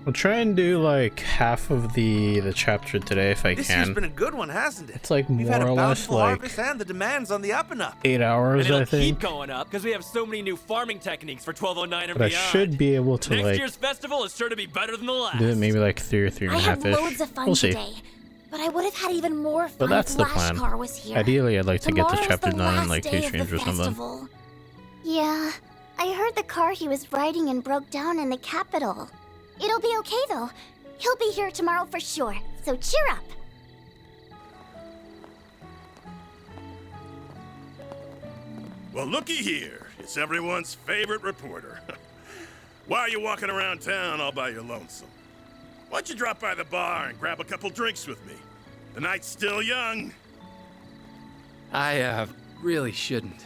We'll try and do like half of the chapter today if I This can. year's been a good one, hasn't it? It's like We've had more a or less bountiful like harvest and the demand's on the up and up. 8 hours, And it'll I think. keep going up because we have so many new farming techniques for 1209 and But I beyond. should be able to Next like year's festival is sure to be better than the last. do it maybe like 3 or 3 and I a had half-ish. loads of fun We'll see. today, but I would have had even more fun But that's if the plan. Lashkar was here. Ideally, I'd like to get this Tomorrow's chapter the done in last like day 2 of the streams or something. festival. Yeah, I heard the car he was riding in broke down in the capital. It'll be okay though. He'll be here tomorrow for sure, so cheer up. Well, looky here. It's everyone's favorite reporter. Why are you walking around town all by your lonesome? Why don't you drop by the bar and grab a couple drinks with me? The night's still young. I, really shouldn't.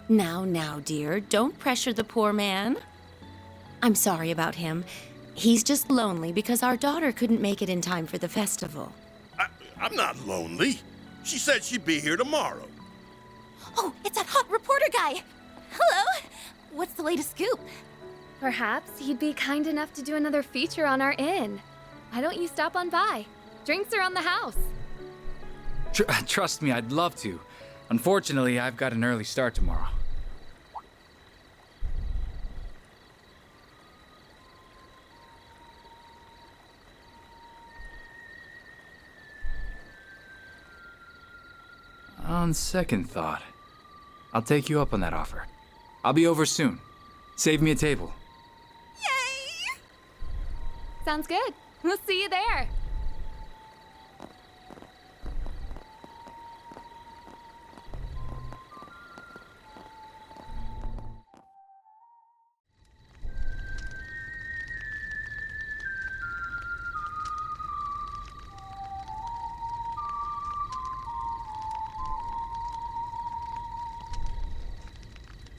Now, dear, don't pressure the poor man. I'm sorry about him. He's just lonely because our daughter couldn't make it in time for the festival. I'm not lonely. She said she'd be here tomorrow. Oh, it's that hot reporter guy. Hello. What's the latest scoop? Perhaps he'd be kind enough to do another feature on our inn. Why don't you stop on by? Drinks are on the house. Trust me, I'd love to. Unfortunately, I've got an early start tomorrow. On second thought, I'll take you up on that offer. I'll be over soon. Save me a table. Yay! Sounds good. We'll see you there.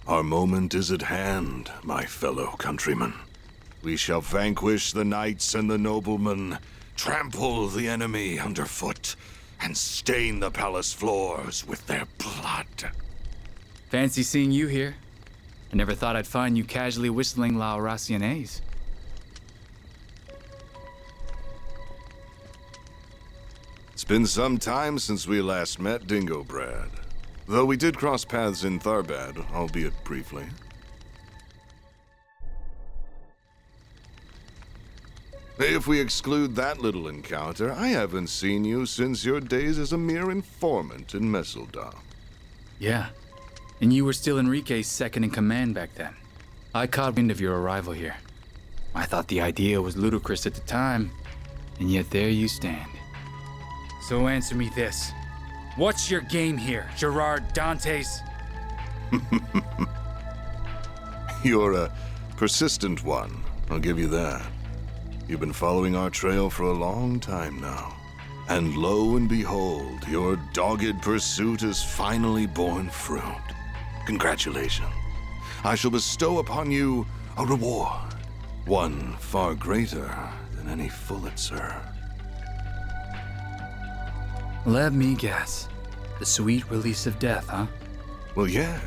Our moment is at hand, my fellow countrymen. We shall vanquish the knights and the noblemen, trample the enemy underfoot, and stain the palace floors with their blood. Fancy seeing you here. I never thought I'd find you casually whistling La Raciones. It's been some time since we last met, Dingo Brad. Though we did cross paths in Tharbad, albeit briefly. If we exclude that little encounter, I haven't seen you since your days as a mere informant in Messeldom. Yeah, and you were still Enrique's second in command back then. I caught wind of your arrival here. I thought the idea was ludicrous at the time, and yet there you stand. So answer me this. What's your game here, Gerard Dantes? You're a persistent one, I'll give you that. You've been following our trail for a long time now. And lo and behold, your dogged pursuit has finally borne fruit. Congratulations. I shall bestow upon you a reward. One far greater than any Pulitzer. Let me guess. The sweet release of death, huh? Well, yes.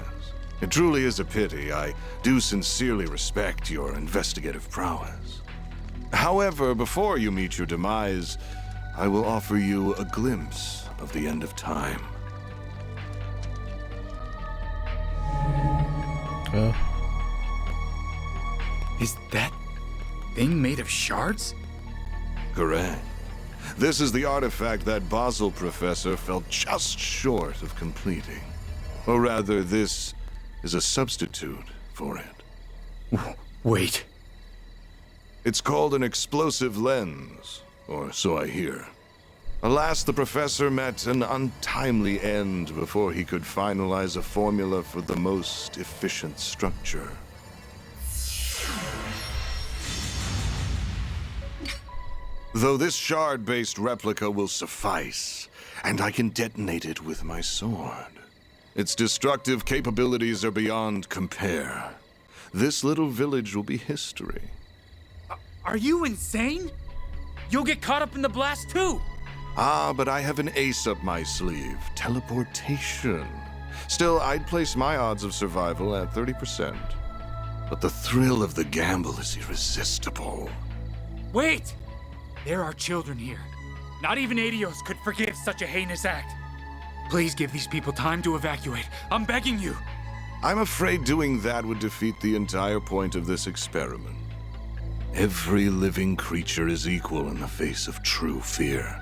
It truly is a pity. I do sincerely respect your investigative prowess. However, before you meet your demise, I will offer you a glimpse of the end of time. Is that thing made of shards? Correct. This is the artifact that Basel professor fell just short of completing. Or rather, this is a substitute for it. Wait. It's called an explosive lens, or so I hear. Alas, the professor met an untimely end before he could finalize a formula for the most efficient structure. Though this shard-based replica will suffice, and I can detonate it with my sword. Its destructive capabilities are beyond compare. This little village will be history. Are you insane? You'll get caught up in the blast too! Ah, but I have an ace up my sleeve. Teleportation. Still, I'd place my odds of survival at 30%. But the thrill of the gamble is irresistible. Wait! There are children here. Not even Adios could forgive such a heinous act. Please give these people time to evacuate. I'm begging you. I'm afraid doing that would defeat the entire point of this experiment. Every living creature is equal in the face of true fear.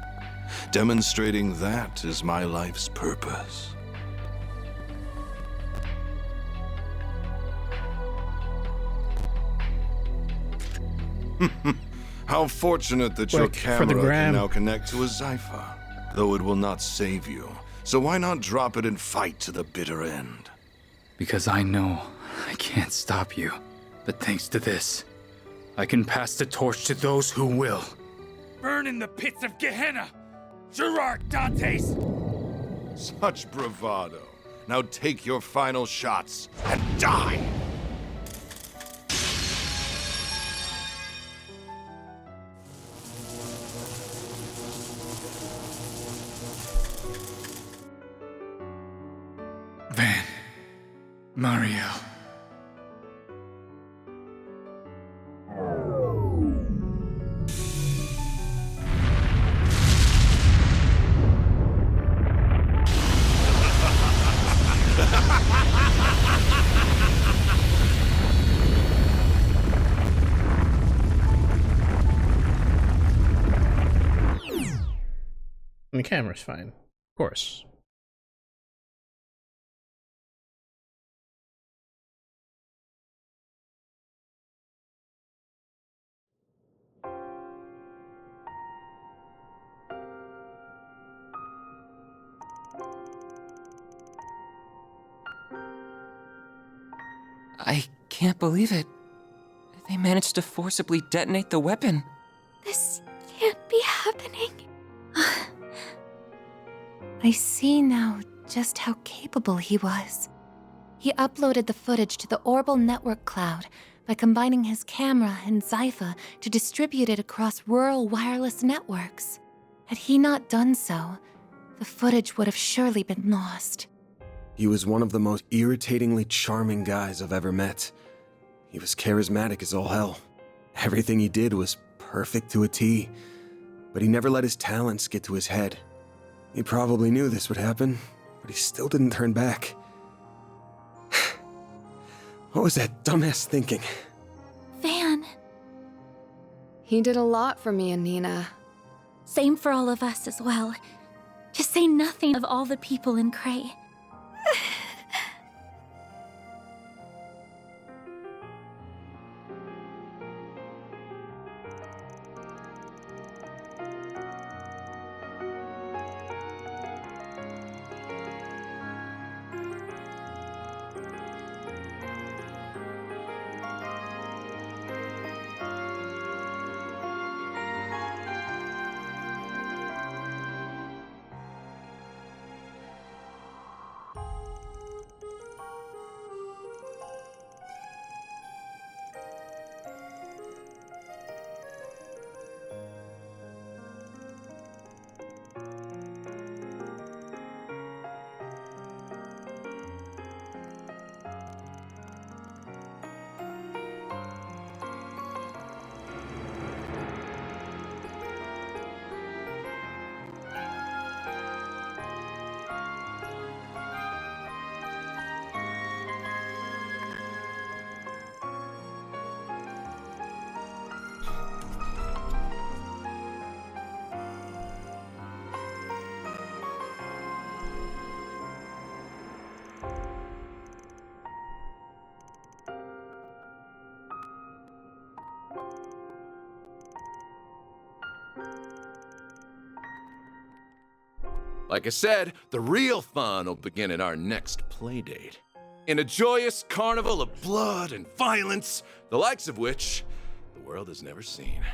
Demonstrating that is my life's purpose. How fortunate that your Quick, for the camera can gram. now connect to a Zypher, though it will not save you. So why not drop it and fight to the bitter end? Because I know I can't stop you. But thanks to this, I can pass the torch to those who will. Burn in the pits of Gehenna! Gerard Dantes! Such bravado. Now take your final shots and die! Van. Mariel. And the camera's fine. Of course. I can't believe it. They managed to forcibly detonate the weapon. This can't be happening. I see now just how capable he was. He uploaded the footage to the Orbal network cloud by combining his camera and Zypher to distribute it across rural wireless networks. Had he not done so, the footage would have surely been lost. He was one of the most irritatingly charming guys I've ever met. He was charismatic as all hell. Everything he did was perfect to a T, but he never let his talents get to his head. He probably knew this would happen, but he still didn't turn back. What was that dumbass thinking? Van. He did a lot for me and Nina. Same for all of us as well. Just say nothing of all the people in Cray. Like I said, the real fun will begin at our next playdate. In a joyous carnival of blood and violence, the likes of which the world has never seen.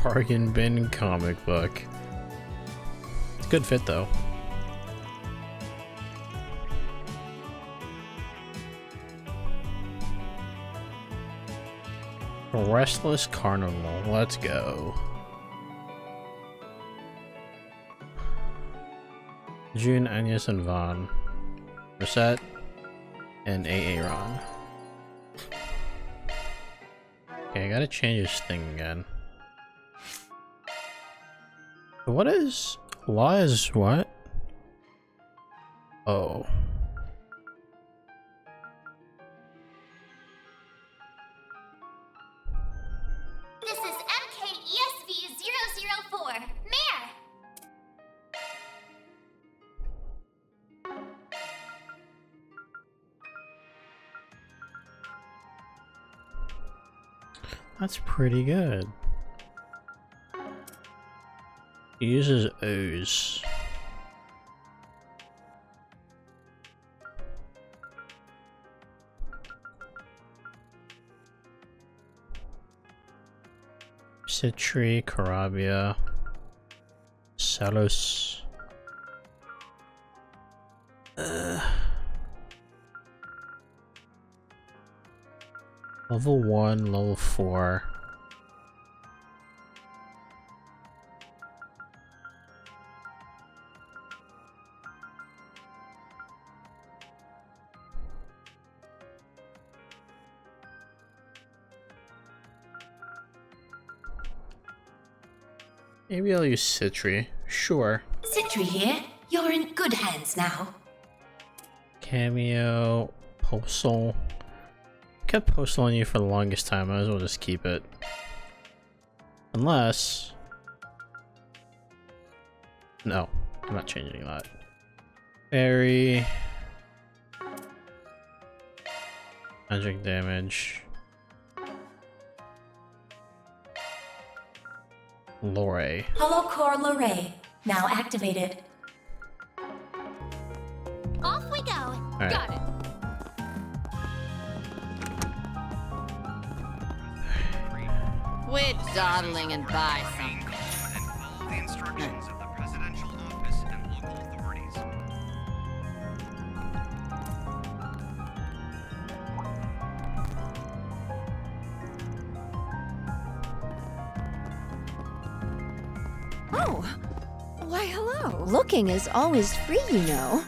Bargain bin comic book. It's a good fit though. Restless Carnival, let's go. June, Agnes, and Vaughn. Reset and Aaron. Okay, I gotta change this thing again. What is... Why is what? Oh. This is MKESV-004, Mayor! That's pretty good. He uses O's. Citri, Carabia, Salos. Level 1, level 4. Maybe I'll use Citri. Sure. Citri here. You're in good hands now. Cameo, Postal. Kept Postal on you for the longest time. Might as well just keep it. Unless... No, I'm not changing that. Fairy. Magic damage. Lore. Hollow Core Lorray. Now activated. Off we go! Right. Got it! Quit dawdling and buy something. And follow the instructions of the presidential office and local authorities. Oh, why hello. Looking is always free, you know.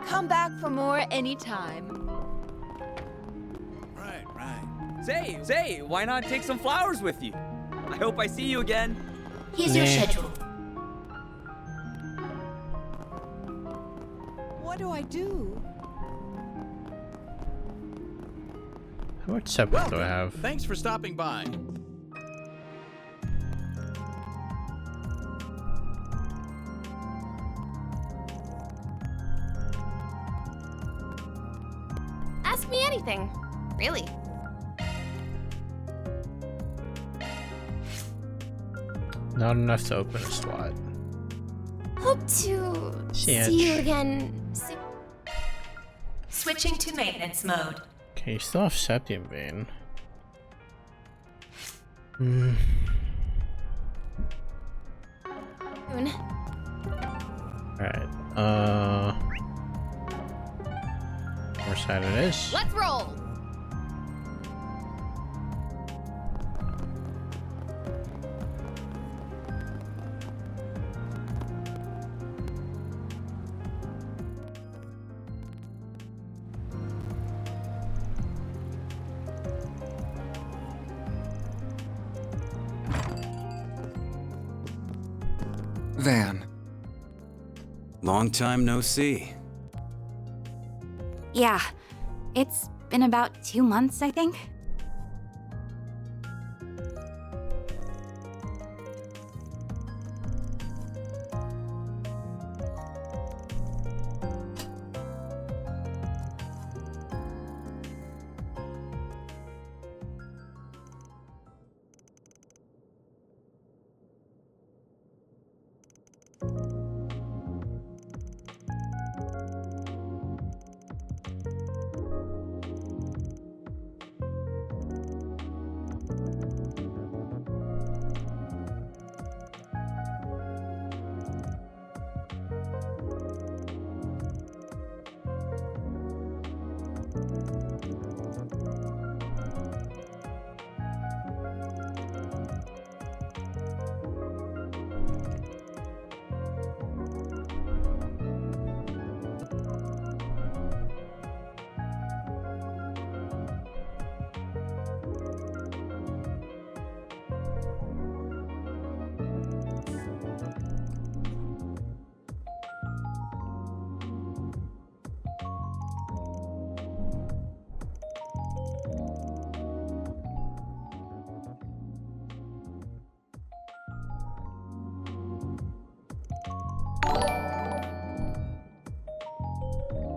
Come back for more anytime. Right. Say, why not take some flowers with you? I hope I see you again. Here's your schedule. What do I do? How much separate do I have? Thanks for stopping by. Ask me anything. Really. Not enough to open a SWAT. Hope to See see you again. Switching to maintenance mode. Okay, you still have Septium Vein. Soon. Alright, where side it is? Let's roll. Van. Long time no see. Yeah, it's been about 2 months, I think.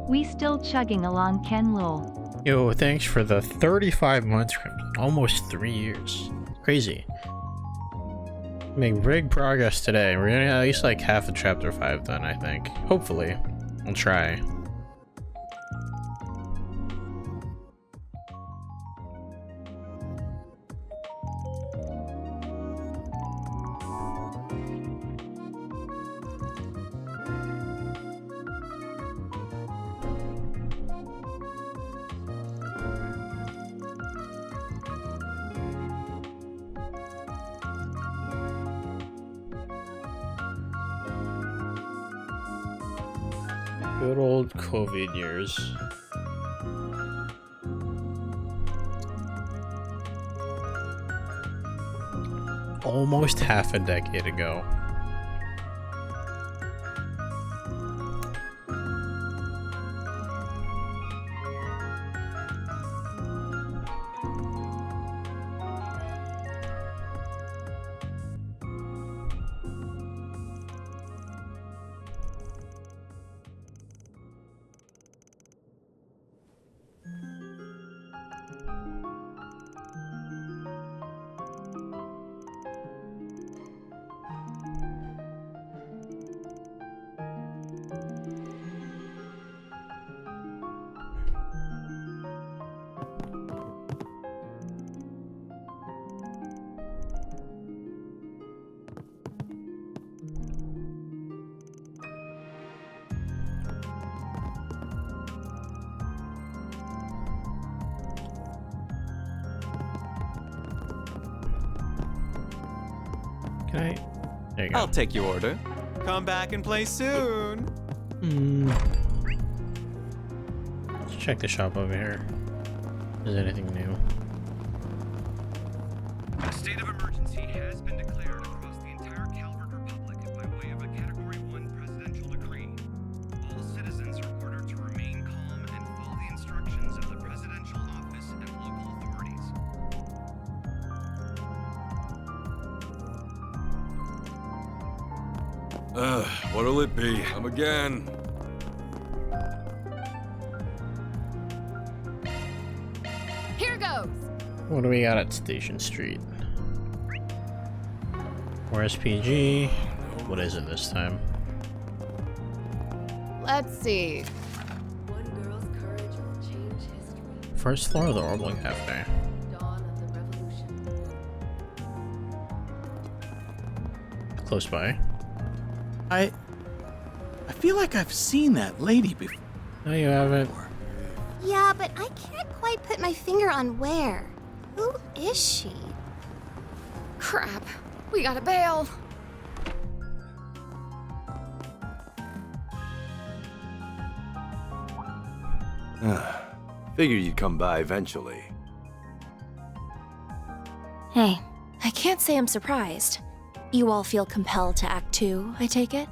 We still chugging along, Ken Lowell. Yo, thanks for the 35 months, almost 3 years. Crazy. Make big progress today. We're gonna at least like half of chapter 5 done, I think. Hopefully. I'll try. Good old COVID years. Almost half a decade ago. Can I? There you go. I'll take your order. Come back and play soon. Let's check the shop over here. Is there anything new? A state of emergency has been declared across the entire Calvert Republic by way of a Category 1 presidential decree. All citizens are ordered to remain calm and follow the instructions of the presidential office and local authorities. What'll it be? Come again. Here goes. What do we got at Station Street? More SPG. What is it this time? Let's see. One girl's courage will change history. First floor of the Orbital Cafe. Dawn of the revolution. Close by. I feel like I've seen that lady before. No, you haven't. Yeah, but I can't quite put my finger on where. Who is she? Crap. We gotta bail. Figured you'd come by eventually. Hey, I can't say I'm surprised. You all feel compelled to act too, I take it?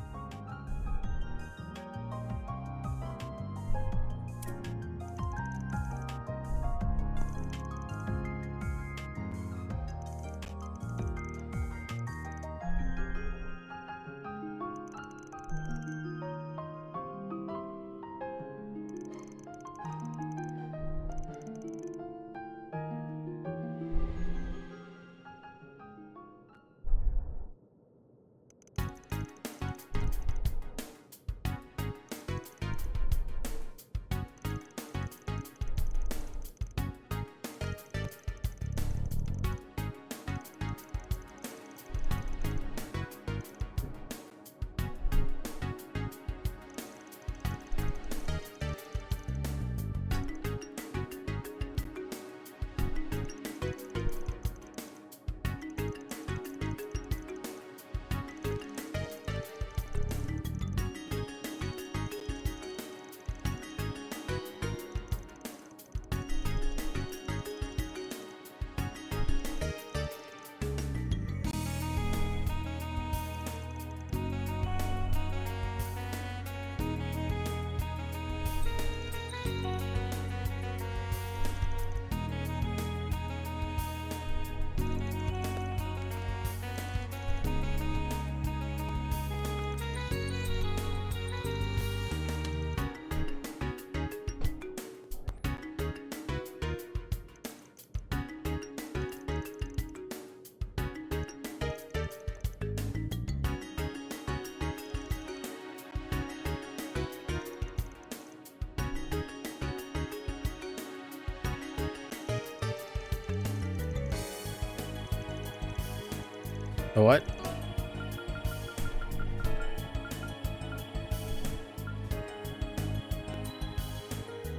The what?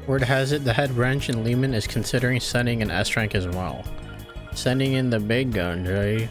Word has it the head wrench in Lehman is considering sending an S rank as well. Sending in the big gun, Jay.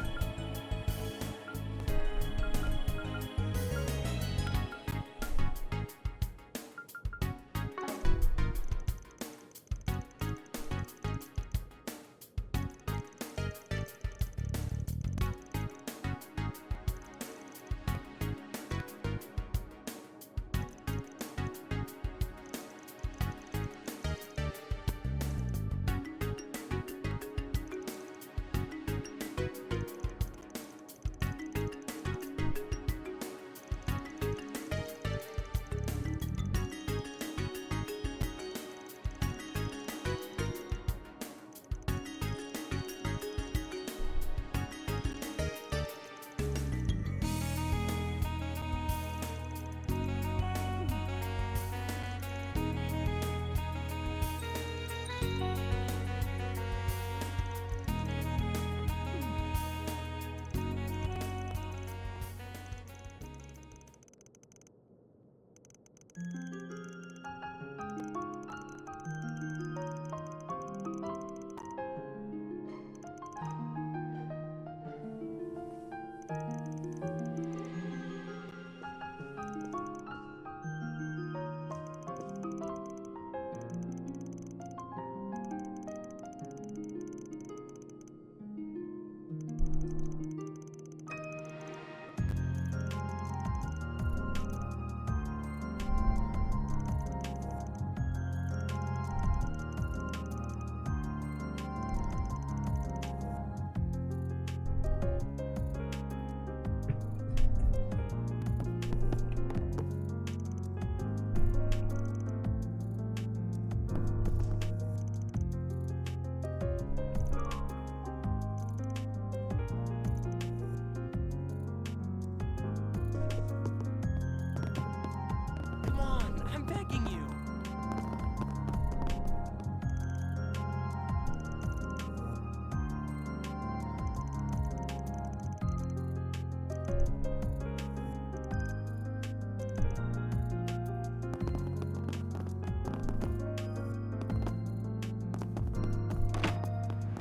Come on, I'm begging you.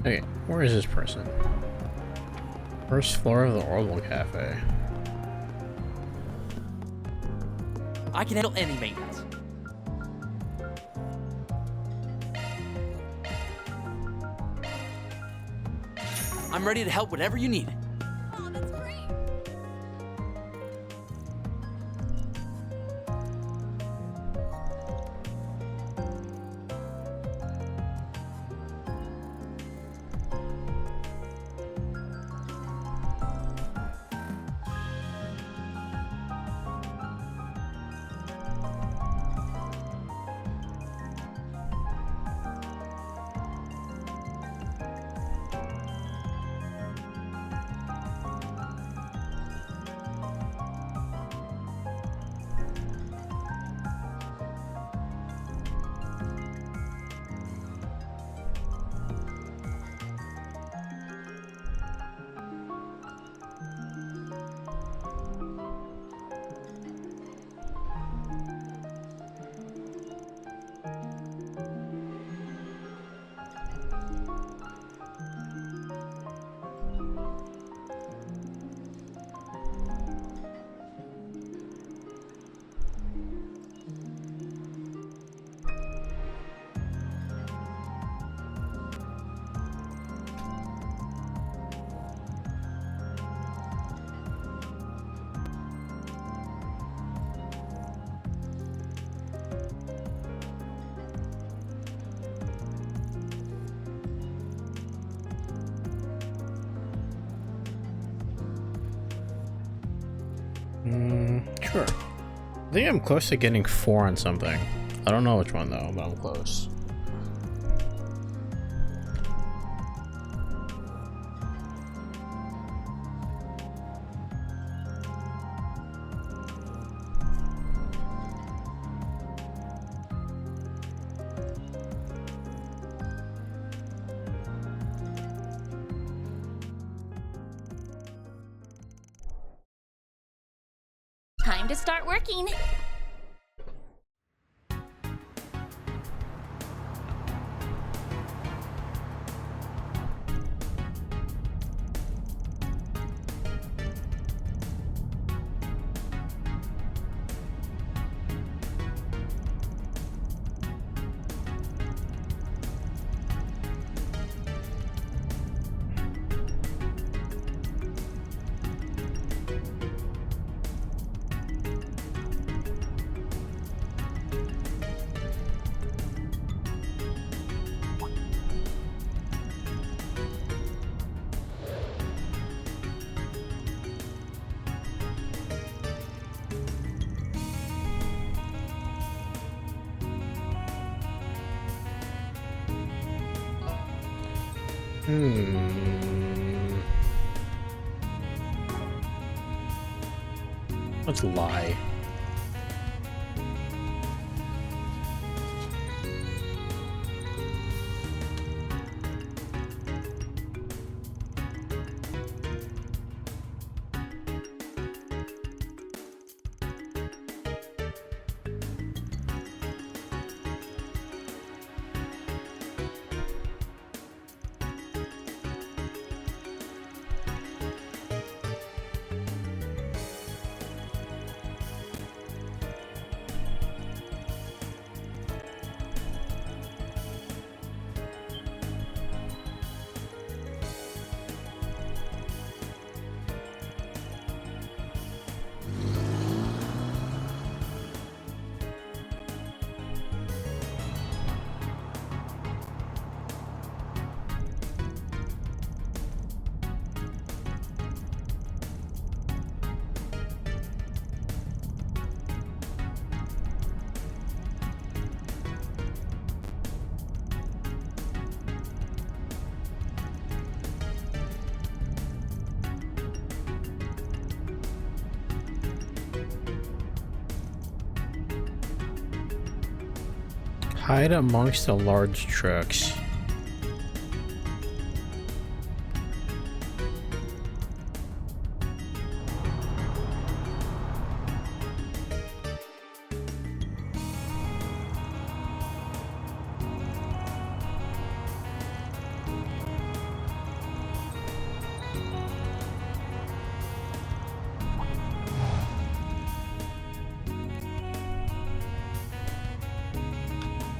Okay, where is this person? First floor of the Orbital Cafe. I can handle any maintenance. I'm ready to help whatever you need. Oh, that's great. Sure. I think I'm close to getting 4 on something. I don't know which one though, but I'm close. Time to start working. Let's lie. Hide amongst the large trucks.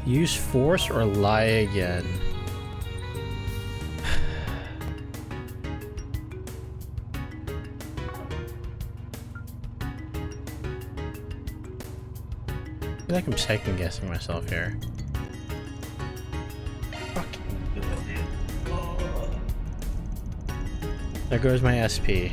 Use force or lie again. I feel like I'm second guessing myself here. There goes my SP.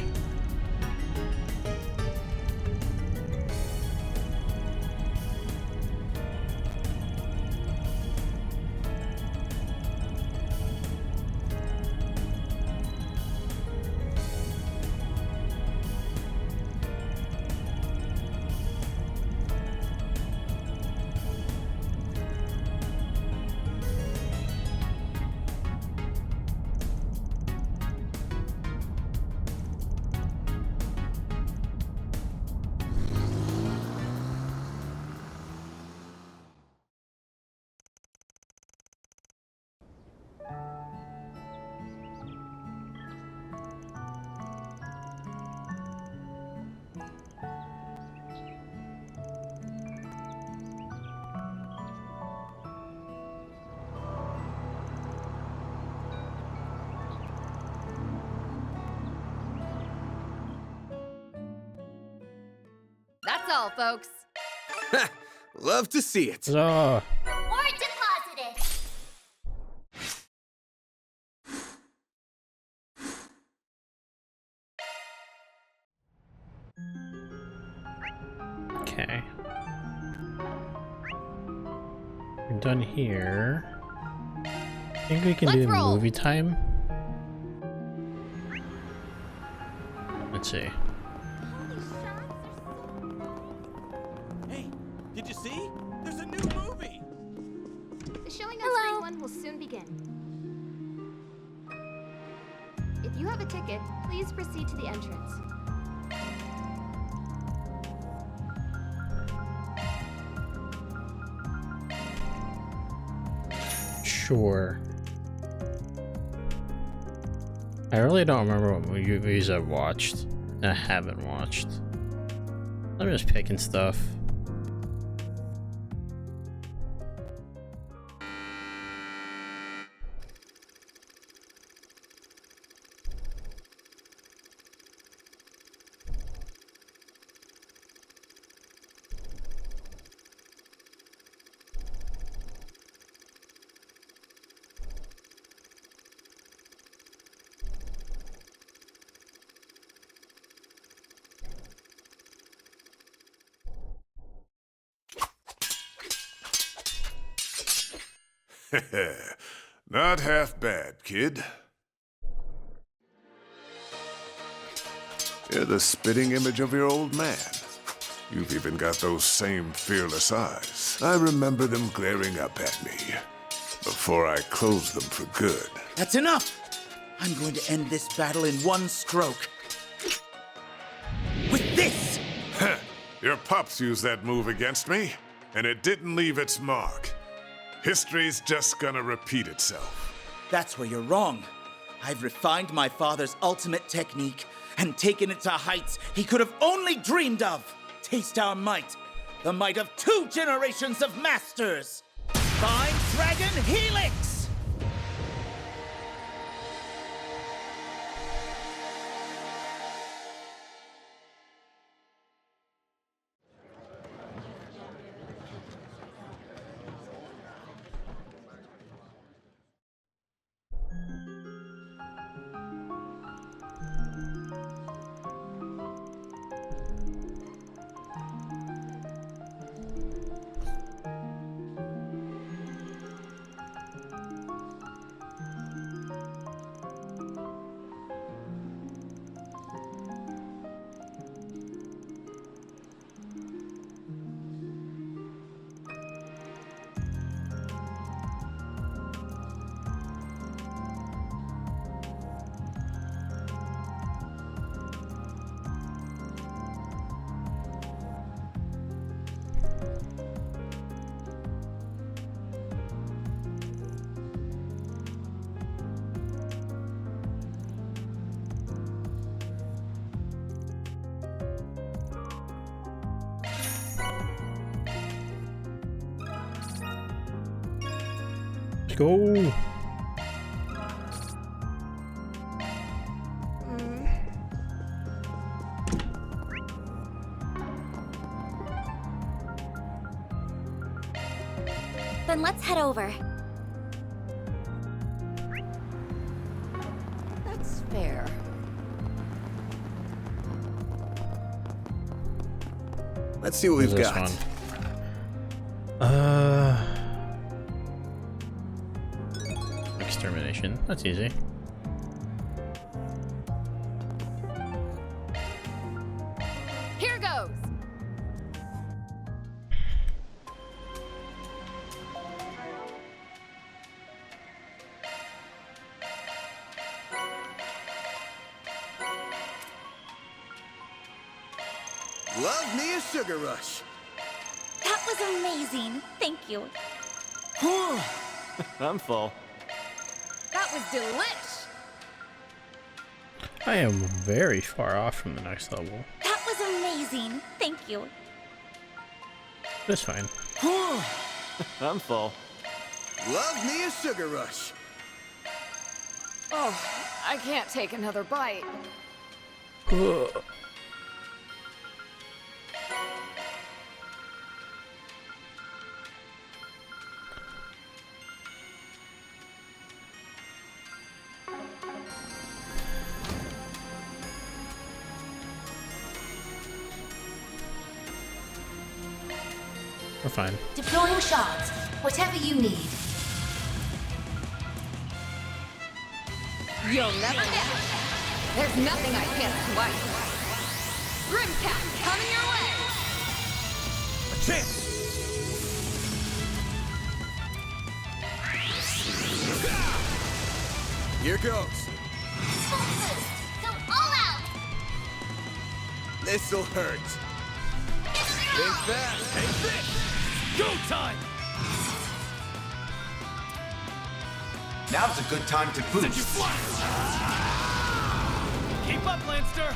That's all, folks. Love to see it. Reward deposited. Okay. We're done here. I think we can do movie time. Let's see. Hey, did you see? There's a new movie. The showing on screen 1 will soon begin. If you have a ticket, please proceed to the entrance. sure. I really don't remember what movies I've watched and I haven't watched. I'm just picking stuff. Not half bad, kid. You're the spitting image of your old man. You've even got those same fearless eyes. I remember them glaring up at me before I closed them for good. That's enough! I'm going to end this battle in one stroke. With this! Your pups used that move against me, and it didn't leave its mark. History's just gonna repeat itself. That's where you're wrong. I've refined my father's ultimate technique and taken it to heights he could have only dreamed of. Taste our might. The might of 2 generations of masters. Divine Dragon Helix! Let's go. Then let's head over. That's fair. Let's see what we've What's got. this one? Extermination. That's easy. Here goes. Love me a sugar rush. That was amazing. Thank you. I'm full. That was delish. I am very far off from the next level. That was amazing. Thank you. That's fine. I'm full. Love me a sugar rush. Oh, I can't take another bite. We're fine. Deploying shots. Whatever you need. You'll never guess. There's nothing I can't swipe. Grimcat coming your way. A chance. Here goes. Go all out. This'll hurt. Think fast. Take this. Go time! Now's a good time to boost. Keep up, Lancer!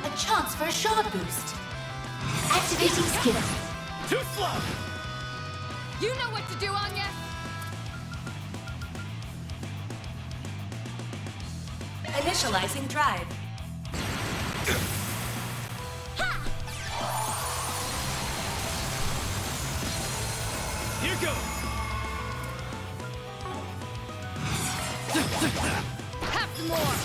A chance for a shard boost. Activating skill. Too slow! You know what to do, Anya! Initializing drive. Here goes! Have some more!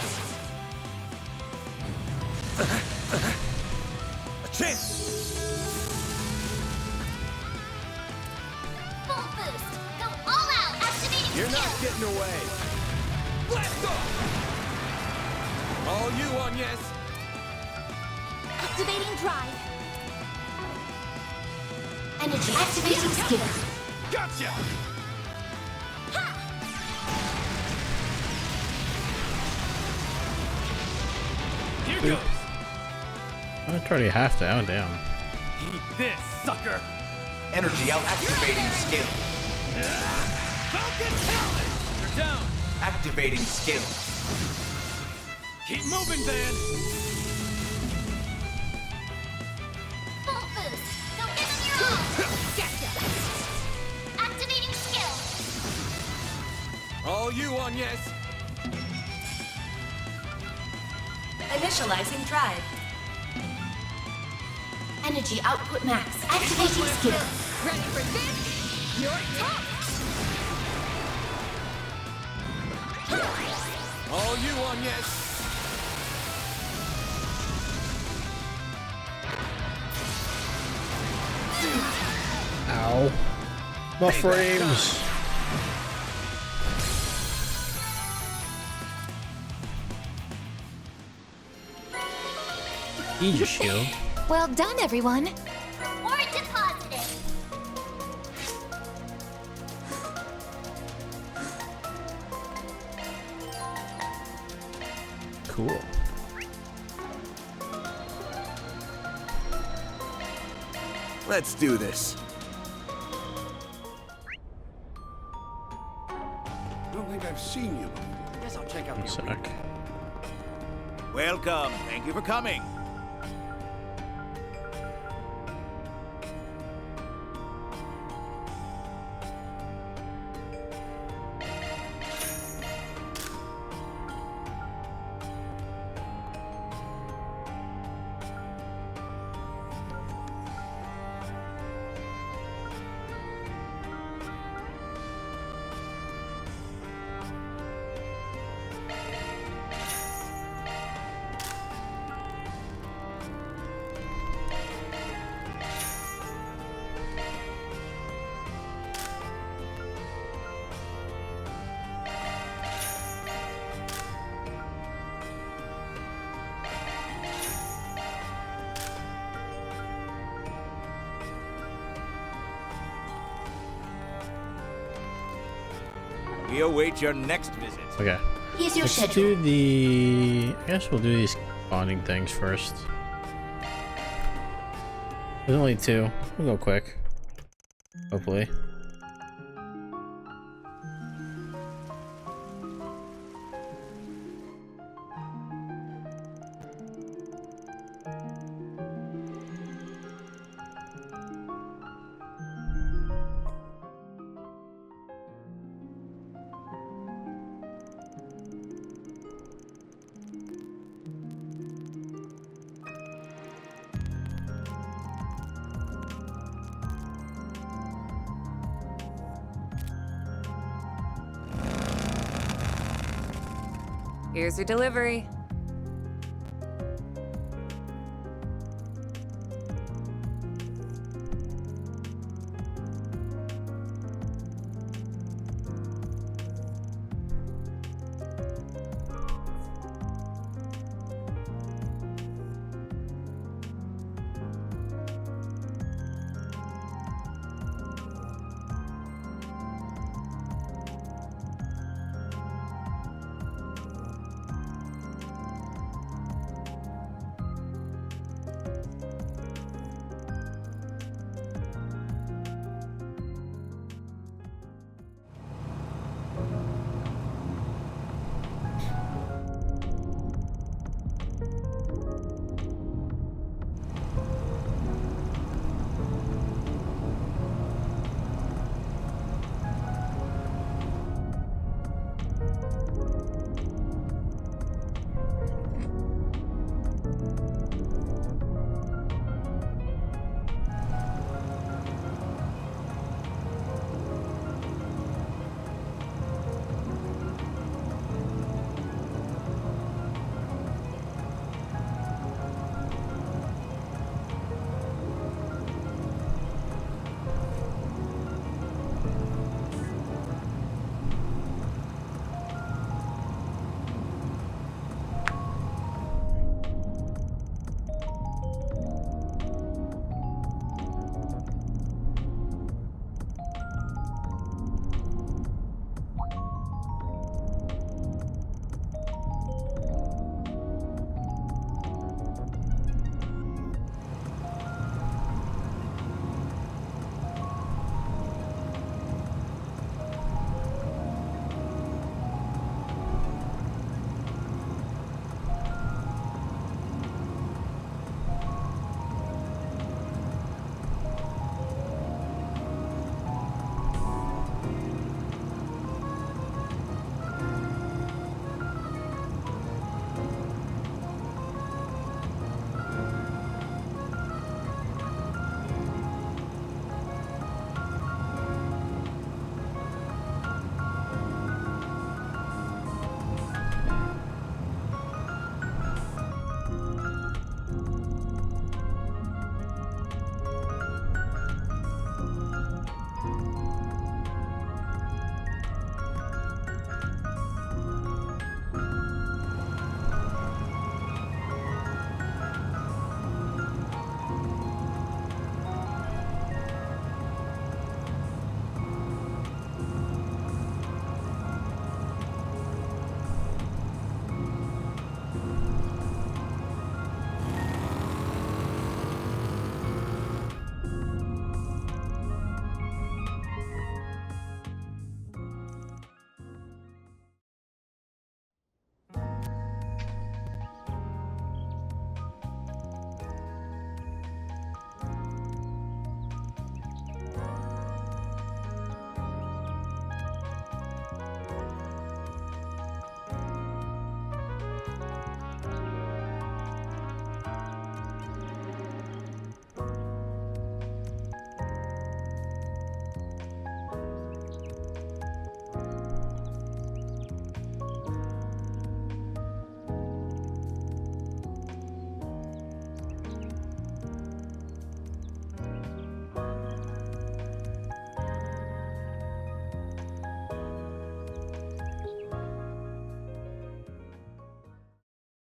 A chance! Full boost. Go all out. Activating You're skill. not getting away. Blast off! All you on yes. Activating drive. Energy activating skill. Gotcha! Here goes! That's already half down. Damn. Eat this, sucker! Energy out activating skill. Falcon talent! You're down! Activating skill. Keep moving, Van! Full boost. Go give him your all. Gotcha. Activating skill. All you on yes. Initializing drive. Energy output max. Activating skill. Ready for this? You're tough! All you on yes. Ow. My frames. Aegis shield. Well done, everyone. Reward deposited. Cool. Let's do this. Don't think I've seen you before. Guess I'll check out One sec. Welcome. Thank you for coming. We await your next visit. Okay. Here's your Let's schedule. do the. I guess we'll do these bonding things first. There's only two. We'll go quick. Hopefully. Here's your delivery.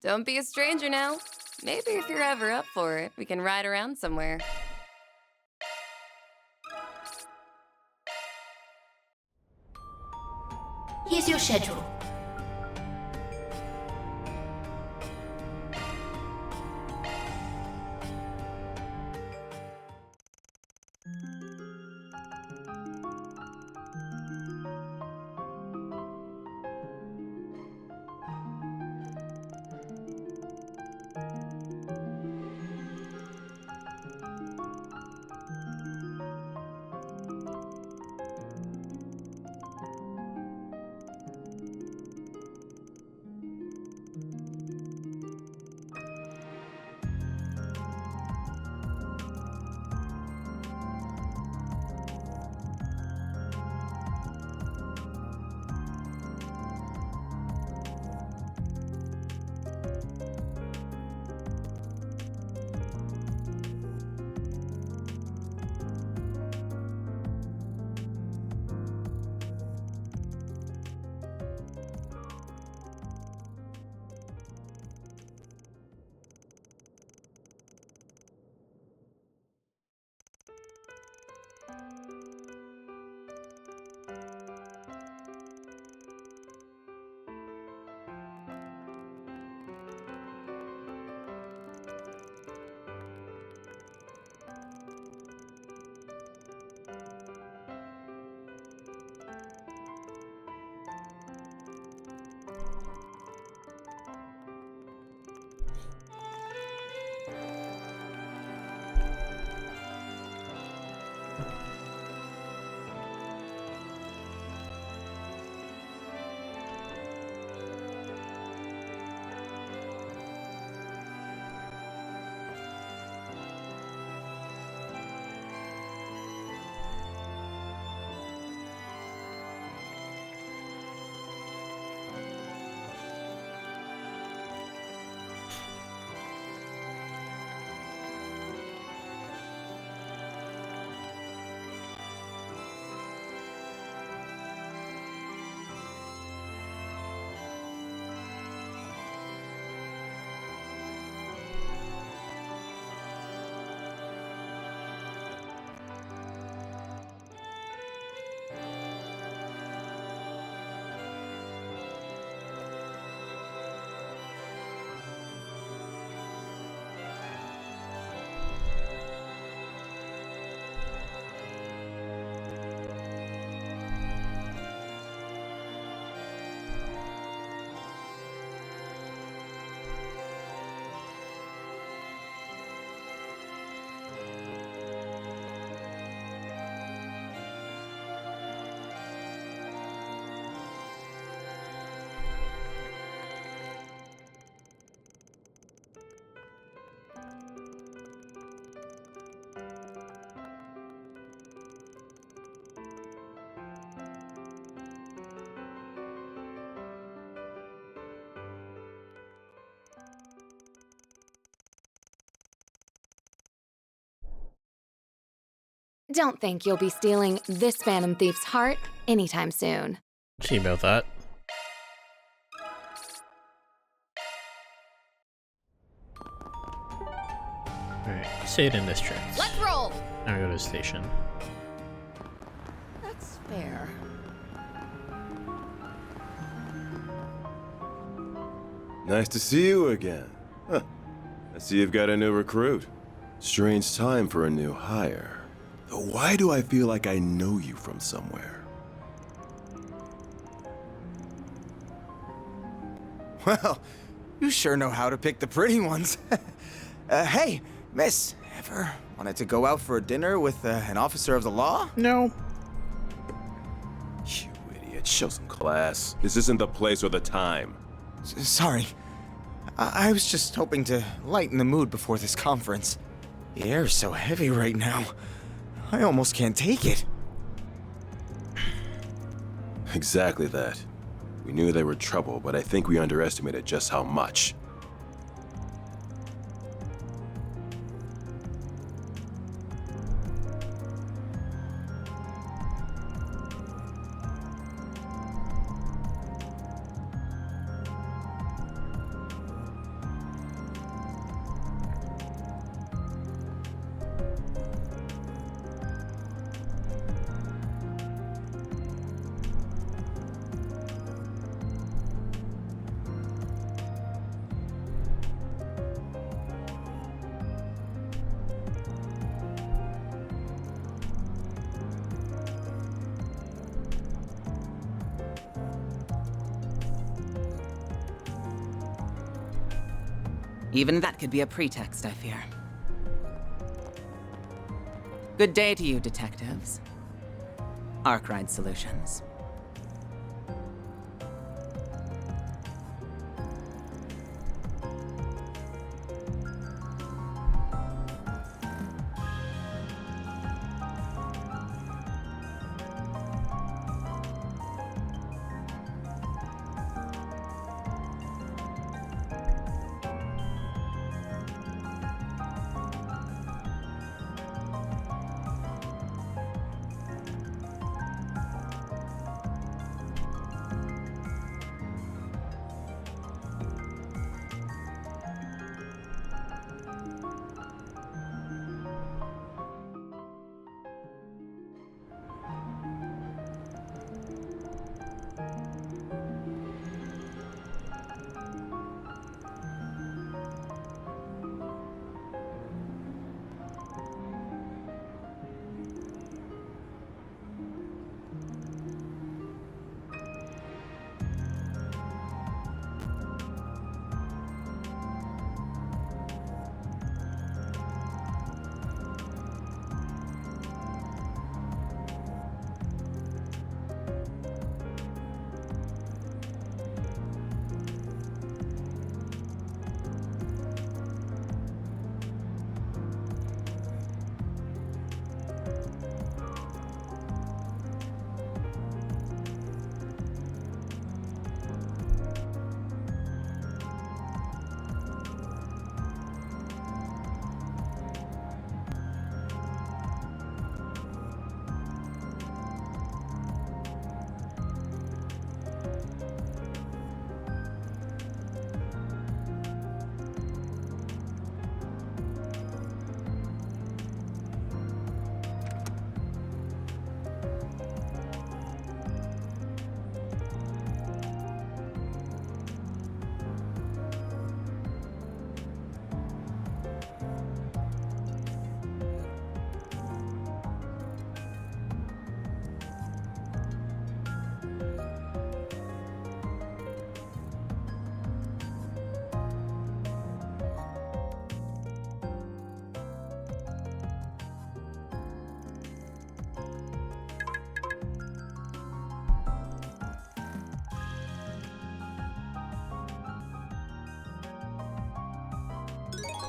Don't be a stranger now. Maybe if you're ever up for it, we can ride around somewhere. Here's your schedule. Don't think you'll be stealing this Phantom Thief's heart anytime soon. See about that. Alright, say it in this trance. Let's roll! Now we go to the station. That's fair. Nice to see you again. Huh. I see you've got a new recruit. Strange time for a new hire. Though why do I feel like I know you from somewhere? Well, you sure know how to pick the pretty ones. Hey, miss, ever wanted to go out for a dinner with an officer of the law? No. You idiot, show some class. This isn't the place or the time. Sorry. I was just hoping to lighten the mood before this conference. The air's so heavy right now. I almost can't take it. Exactly that. We knew they were trouble, but I think we underestimated just how much. Even that could be a pretext, I fear. Good day to you, detectives. Arkwright Solutions.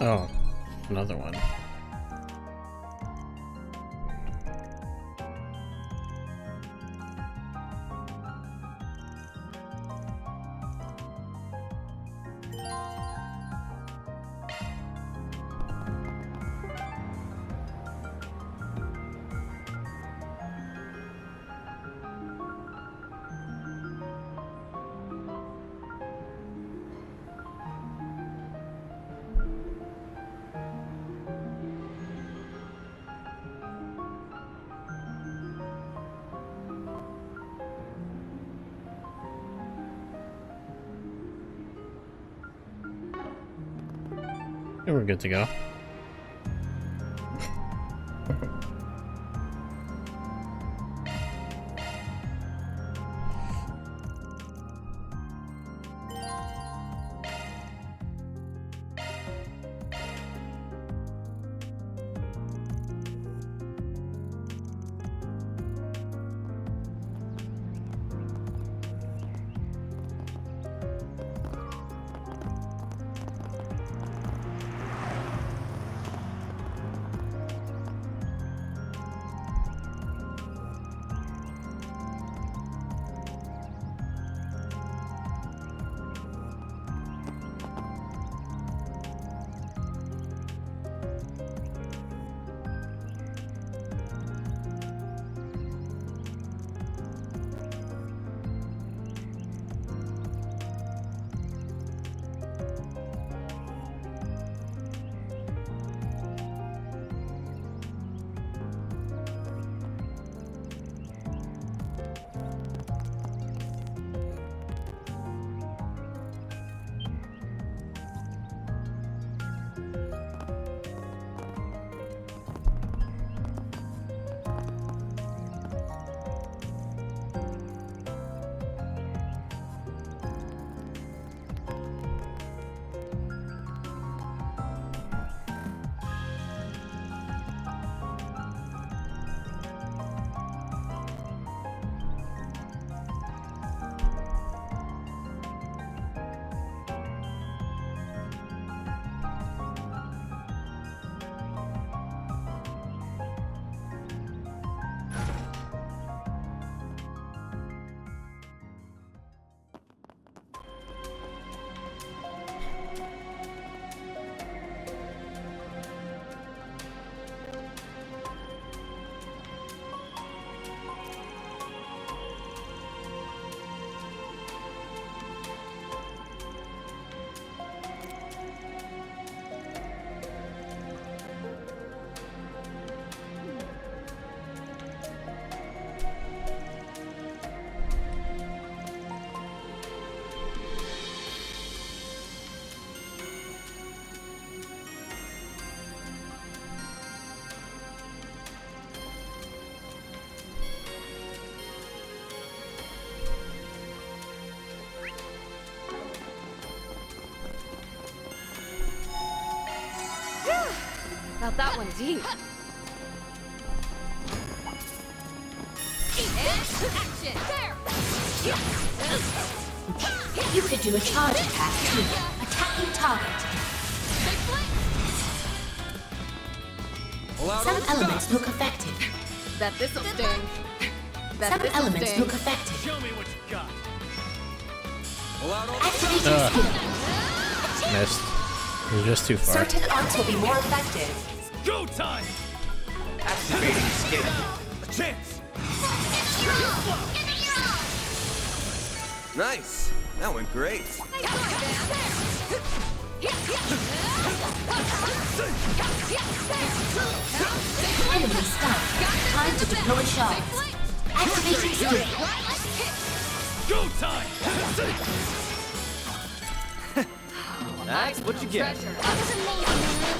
Oh, another one. And we're good to go. Got that one deep. And action! There! You could do a charge attack too. Attacking target. Some elements look effective. Bet this'll sting. Some elements look effective. Show me what you got. Activating skill. Missed. It was just too far. Certain arts will be more effective. Go time! Activating skill. A chance! Nice. That went great. Enemy stunned. Time to deploy shards. Activating skill. Go time! That's what you get. That was amazing, man.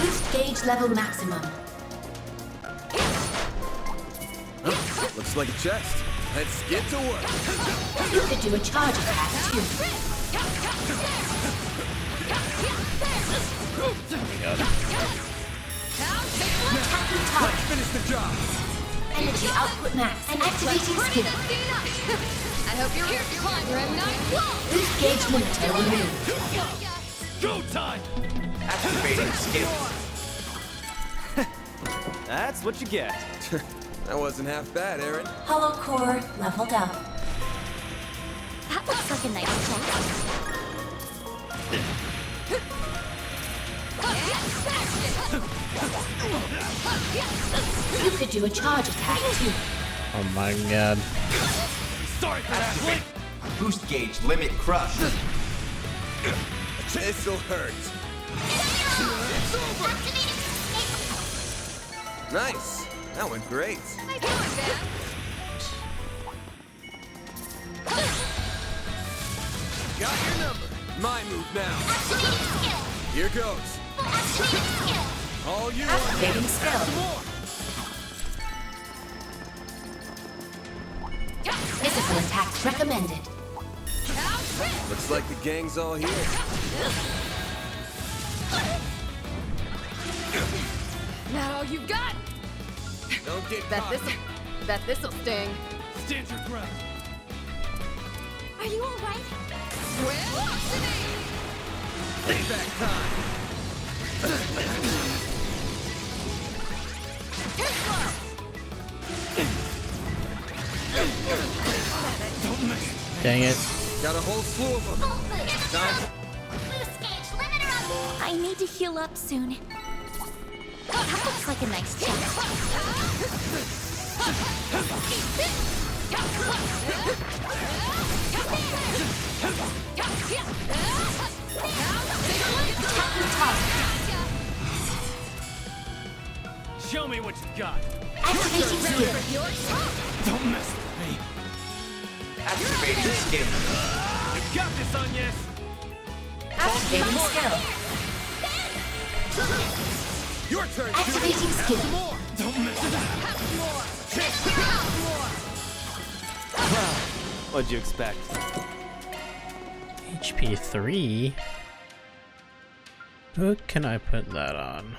Boost gauge level maximum. Looks like a chest. Let's get to work. You could do a charge attack too. Attacking target. Finish the job. Energy output max. And activating skill. I hope you're here to climb your M9 wall. Boost gauge limiter removed. Go time! Activating skill. That's what you get. That wasn't half bad, Aaron. Hollow core leveled up. That looks like a nice chest. You could do a charge attack too. Oh my god. Sorry for that, Blink! Boost gauge limit crush. This'll hurt. Nice. That went great. now. Here goes. All you Activating skill. Physical attacks recommended. Looks like the gang's all here. Not all you've got. Don't get Bet caught. this'll sting. Stand your ground. Are you alright? Payback time. Dang it. Got a whole slew of them. Time. I need to heal up soon. That looks like a nice chest. Show me what you got. Activating skill. Don't mess with me. Activating skill. You got this, Onyes. Activating skill. Your turn, Activating skill. Don't mess with me. What'd you expect? HP 3. What can I put that on?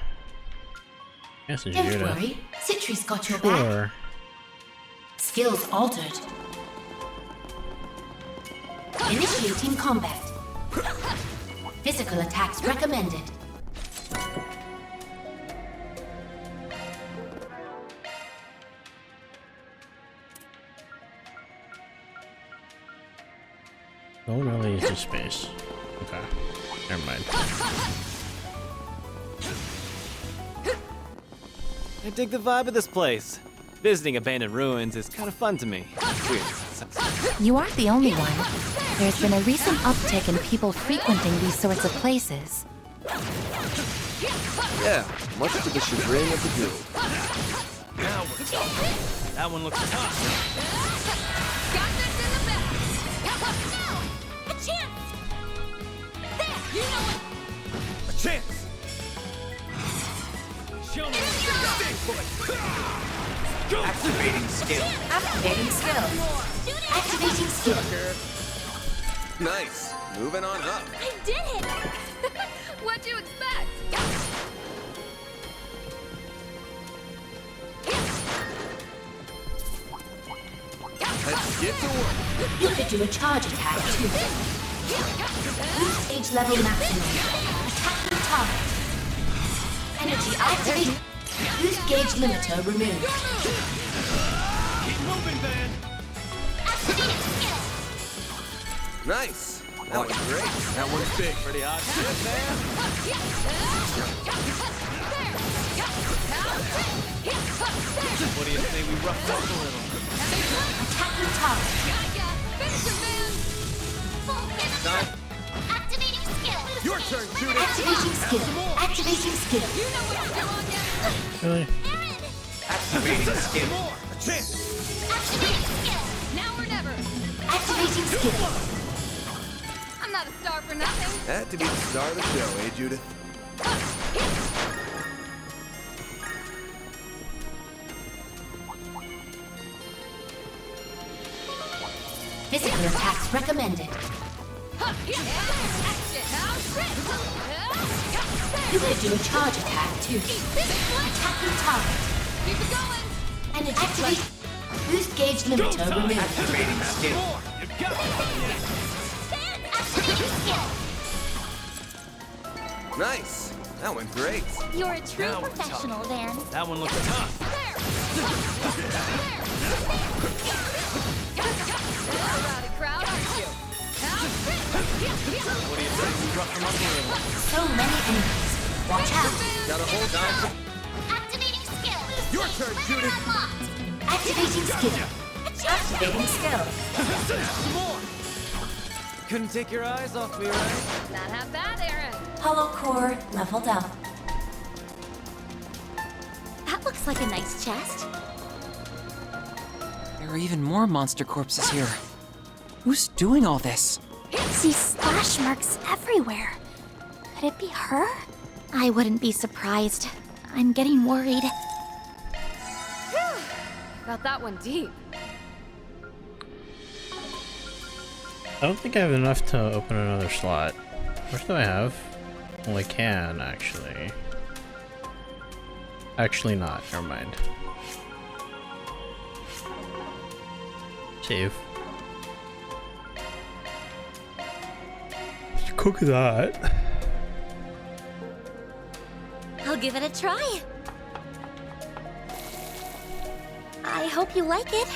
Guess it's Don't Judah. worry, Citri's got your back. Sure. Skills altered. Initiating combat. Physical attacks recommended. Don't really use the space. Okay. Never mind. I dig the vibe of this place. Visiting abandoned ruins is kind of fun to me. Weird. You aren't the only one. There's been a recent uptick in people frequenting these sorts of places. Yeah, much to the chagrin of the guild. Now we're talking. That one looks tough. Got this in the bag. A chance. There, you know what? A chance. Show me what you got. Big boy. Go. Activating skill. Activating skill. Activating skill. Nice. Moving on up. I did it. What'd you expect? Let's get to work. You could do a charge attack too. Boost stage level maximum. Attacking target. Energy activate. Boost gauge limiter removed. Keep moving, man. Nice. That was great. That one's big. Pretty hot shit, man. What do you say we rough up a little? Attacking target. Time. Activating skill. Your turn, Judy. Activating skill. Activating skill. Really? Activating skill. A chance. Activating skill. Now or never. Activating skill. I'm not a star for nothing. Had to be the star of the show, eh, Judith? Physical attacks recommended. You could do a charge attack too. Attacking target. Keep it going. Energy activate. Boost gauge limiter removed. Activating skill. You got this, Onyes. Activating skill. Nice. That went great. You're a true Now we're professional, Van. That one looks tough. Rowdy crowd, aren't you? What do you say we rough them up a little? So many enemies. Watch out. Gotta hold on. Activating skill. Your turn, Judith. Unlocked. Activating skill. Activating skill. Couldn't take your eyes off me, right? Not half bad, Aaron. Hollow core leveled up. That looks like a nice chest. There are even more monster corpses here. Who's doing all this? see slash marks everywhere. Could it be her? I wouldn't be surprised. I'm getting worried. Got that one deep. I don't think I have enough to open another slot. How much do I have? Well, I can, actually. Actually not, never mind. Save. Let's cook that. I'll give it a try. I hope you like it.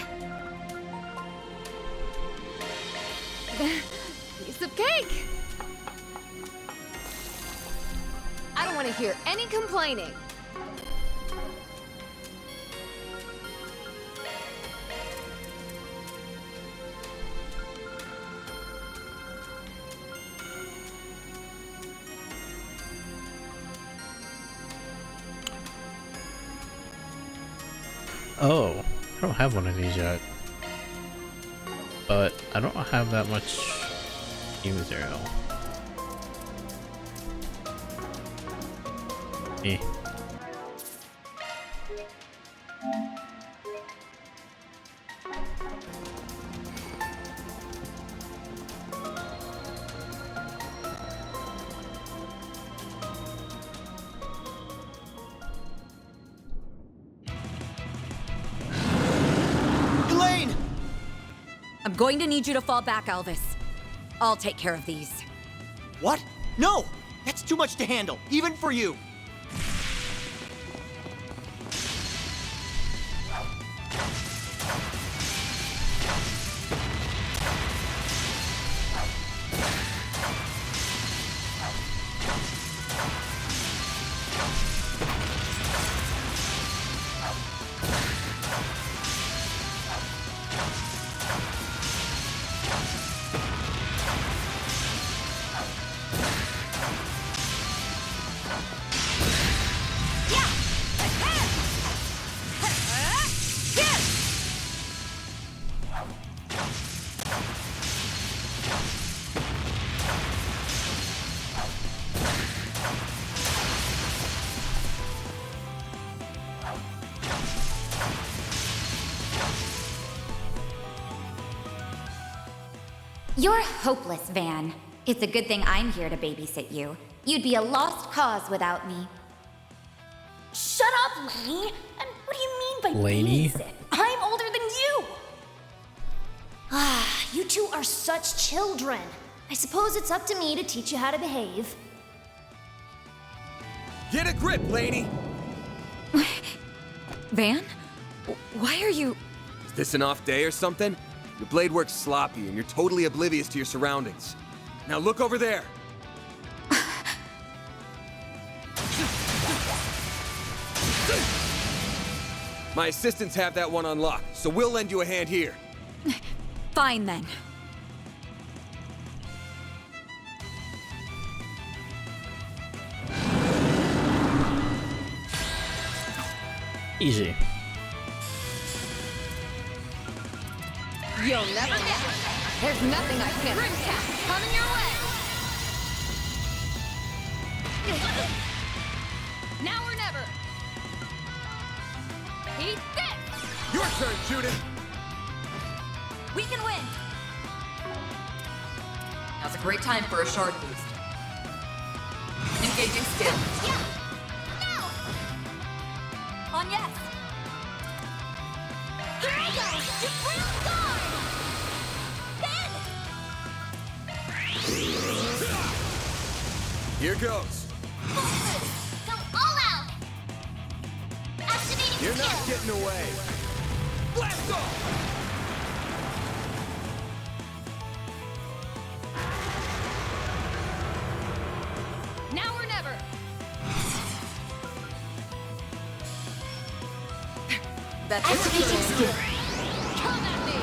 Piece of cake! I don't want to hear any complaining. Oh, I don't have one of these yet. But I don't have that much material. Eh. Elaine! I'm going to need you to fall back, Elvis. I'll take care of these. What? No! That's too much to handle, even for you. You're hopeless, Van. It's a good thing I'm here to babysit you. You'd be a lost cause without me. Shut up, Lainey! And what do you mean by Lainey? babysit? I'm older than you! Ah, you two are such children. I suppose it's up to me to teach you how to behave. Get a grip, Lainey! Van? Why are you... Is this an off day or something? Your blade works sloppy and you're totally oblivious to your surroundings. Now look over there! My assistants have that one unlocked, so we'll lend you a hand here. Fine, then. Easy. You'll never get it. There's nothing I can't do. Coming your way. Now or never. Eat this. Your turn, Judith! We can win! Now's a great time for a shard boost. Engaging skill. Yeah! Now! On yes! Here I go! Just round guard! Here goes. Go all out! Activating You're skill! not getting away. Blast off! Now or never. That's Activating skill. Come at me.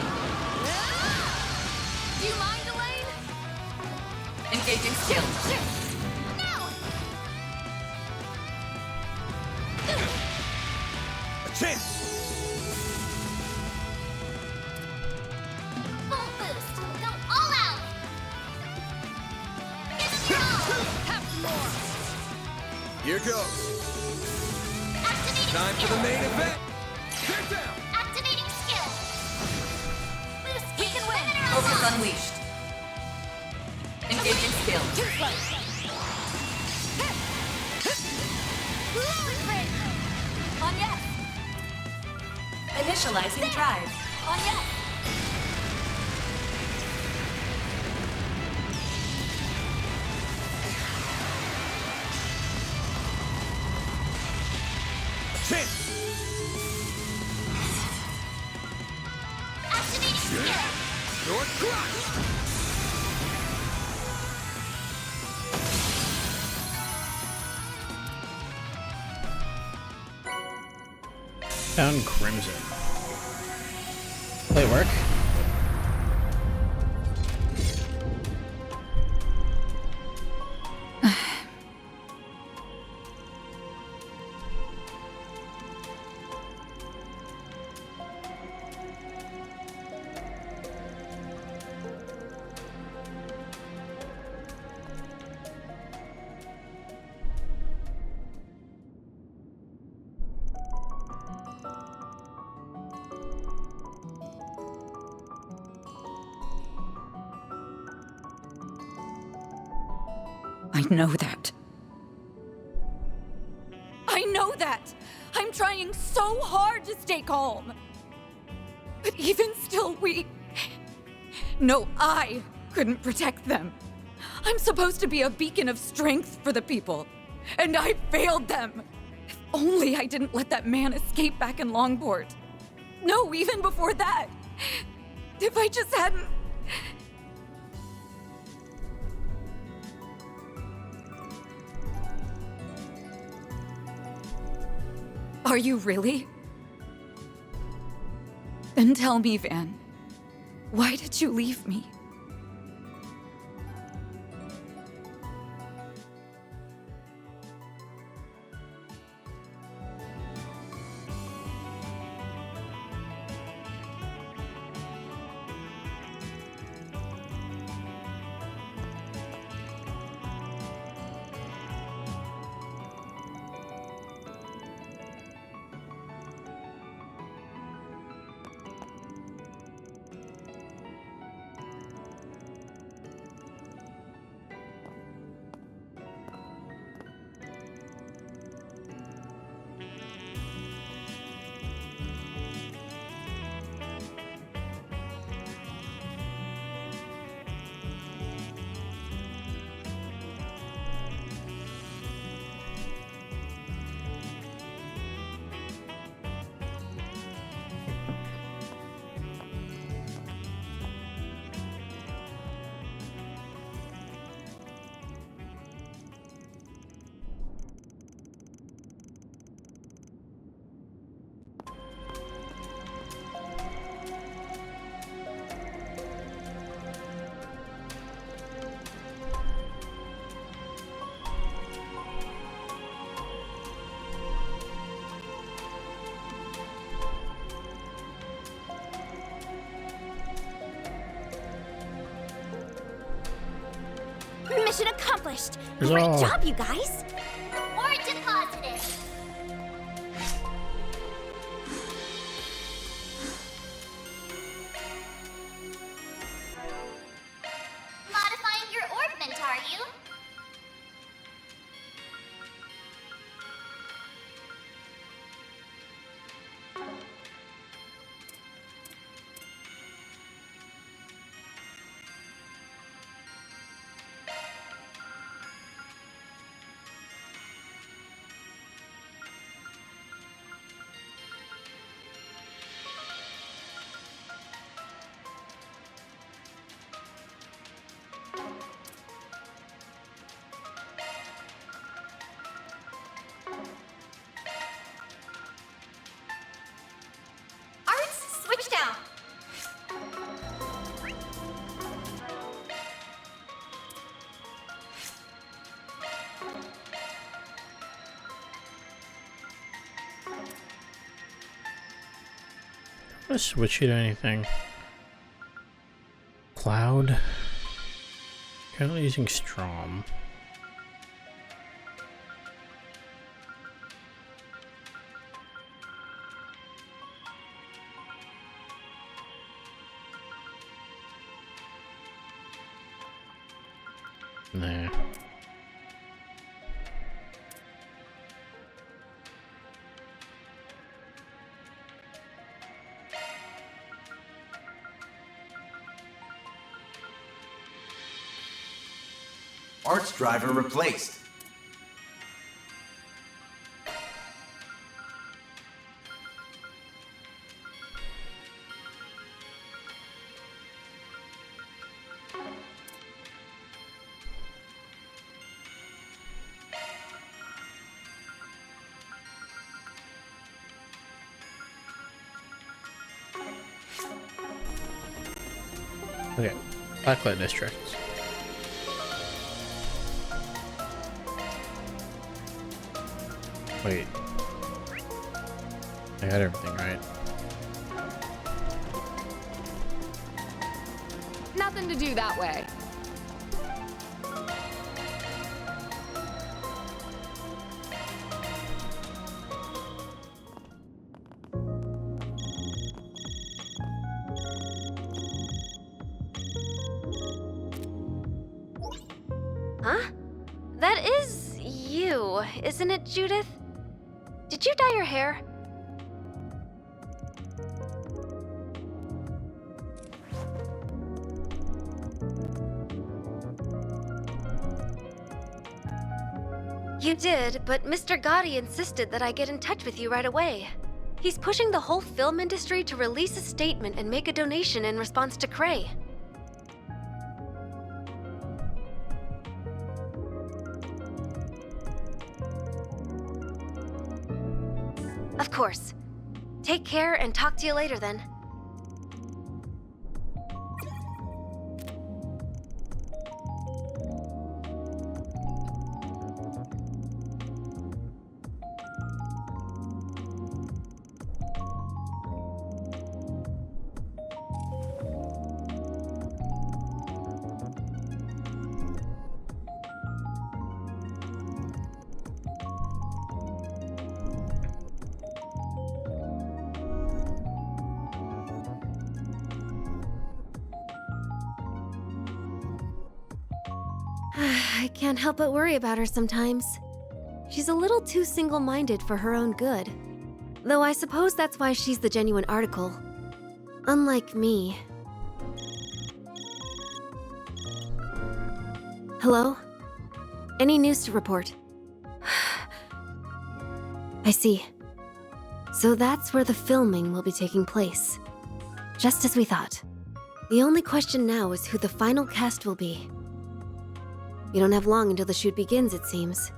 Do you mind, Elaine? engaging skill. A chance! Full boost! Go all out! Here goes. Activating Time for the main event. Get down. Activating skill. Boost We can win. Limiter Focus lock. unleashed. Engaging skill. On yes. Initializing drive. On yes. Chance. Activating skill. Short crush. Found Crimson. Will it work? I know that. I know that! I'm trying so hard to stay calm. But even still, No, I couldn't protect them. I'm supposed to be a beacon of strength for the people. And I failed them! If only I didn't let that man escape back in Longport. No, even before that. If I just hadn't... Are you really? Then tell me, Van. Why did you leave me? Mission accomplished. Huzzah. Great job, you guys. Or deposited. Modifying your orbment, are you? Arts, switch down. Let's switch it to anything. Cloud. Currently using Strom. Nah. Arts driver replaced. Okay, Blacklight District. Wait. I got everything right. Nothing to do that way. Huh? That is you, isn't it, Judith? Did you dye your hair? You did, but Mr. Gotti insisted that I get in touch with you right away. He's pushing the whole film industry to release a statement and make a donation in response to Cray. Of course. Take care and talk to you later then. I can't help but worry about her sometimes. She's a little too single-minded for her own good. Though I suppose that's why she's the genuine article. Unlike me. Hello? Any news to report? I see. So that's where the filming will be taking place. Just as we thought. The only question now is who the final cast will be. You don't have long until the shoot begins, it seems.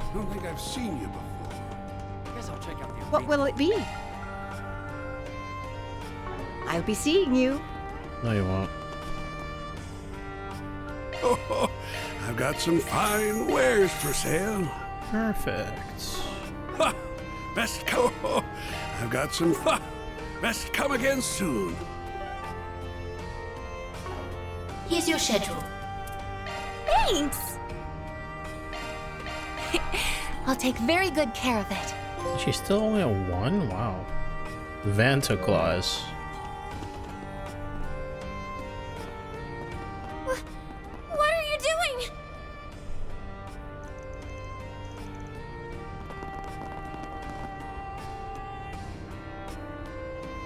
I don't think I've seen you before. Guess I'll check out the What will it be? I'll be seeing you. No, you won't. Oh, I've got some fine wares for sale. Perfect. Ha! Best come. I've got some fun. Best come again soon. Here's your schedule. Thanks! I'll take very good care of it. She's still only a 1? Wow. Vanta Claus. What are you doing?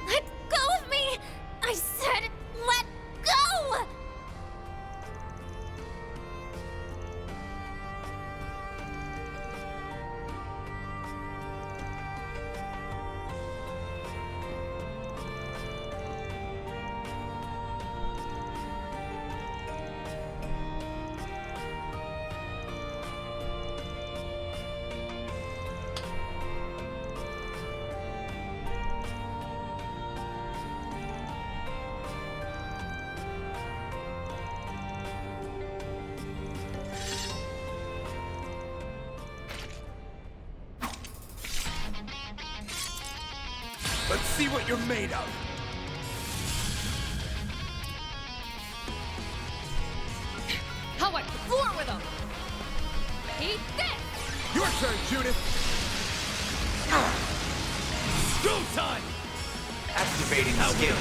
Let go of me! I said let go! Let's see what you're made of. I'll wipe the floor with them. Eat this! Your turn, Judith. Go time! Activating skill.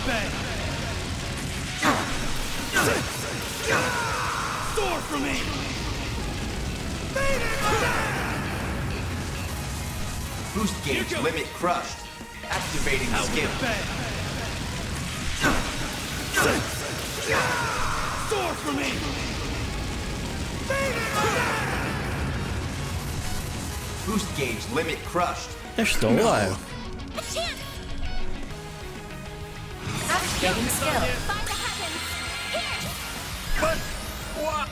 Soar for me! Boost gauge limit crushed. Activating skill. Soar for me! Boost gauge limit crushed. They're still alive. A chance! Activating skill. By the heavens! Here! But what?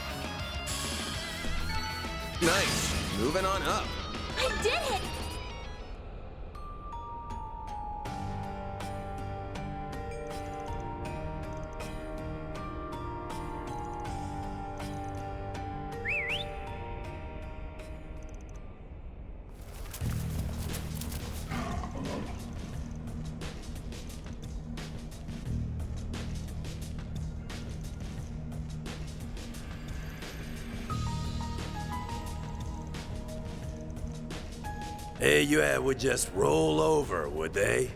Nice. Moving on up. I did it! AUA would just roll over, would they?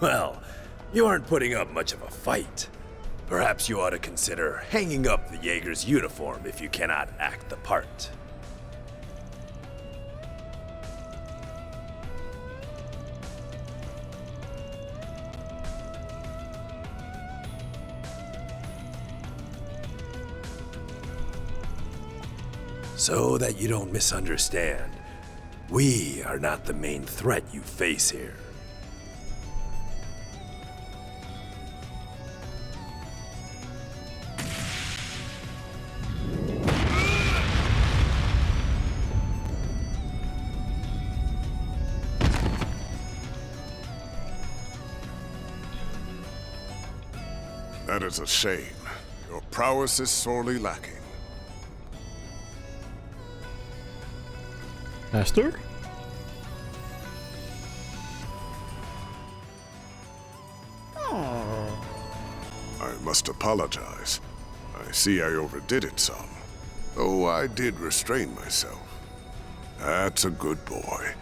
Well, you aren't putting up much of a fight. Perhaps you ought to consider hanging up the Jaeger's uniform if you cannot act the part. So that you don't misunderstand, we are not the main threat you face here. That is a shame. Your prowess is sorely lacking. Master? I must apologize. I see I overdid it some. Though I did restrain myself. That's a good boy.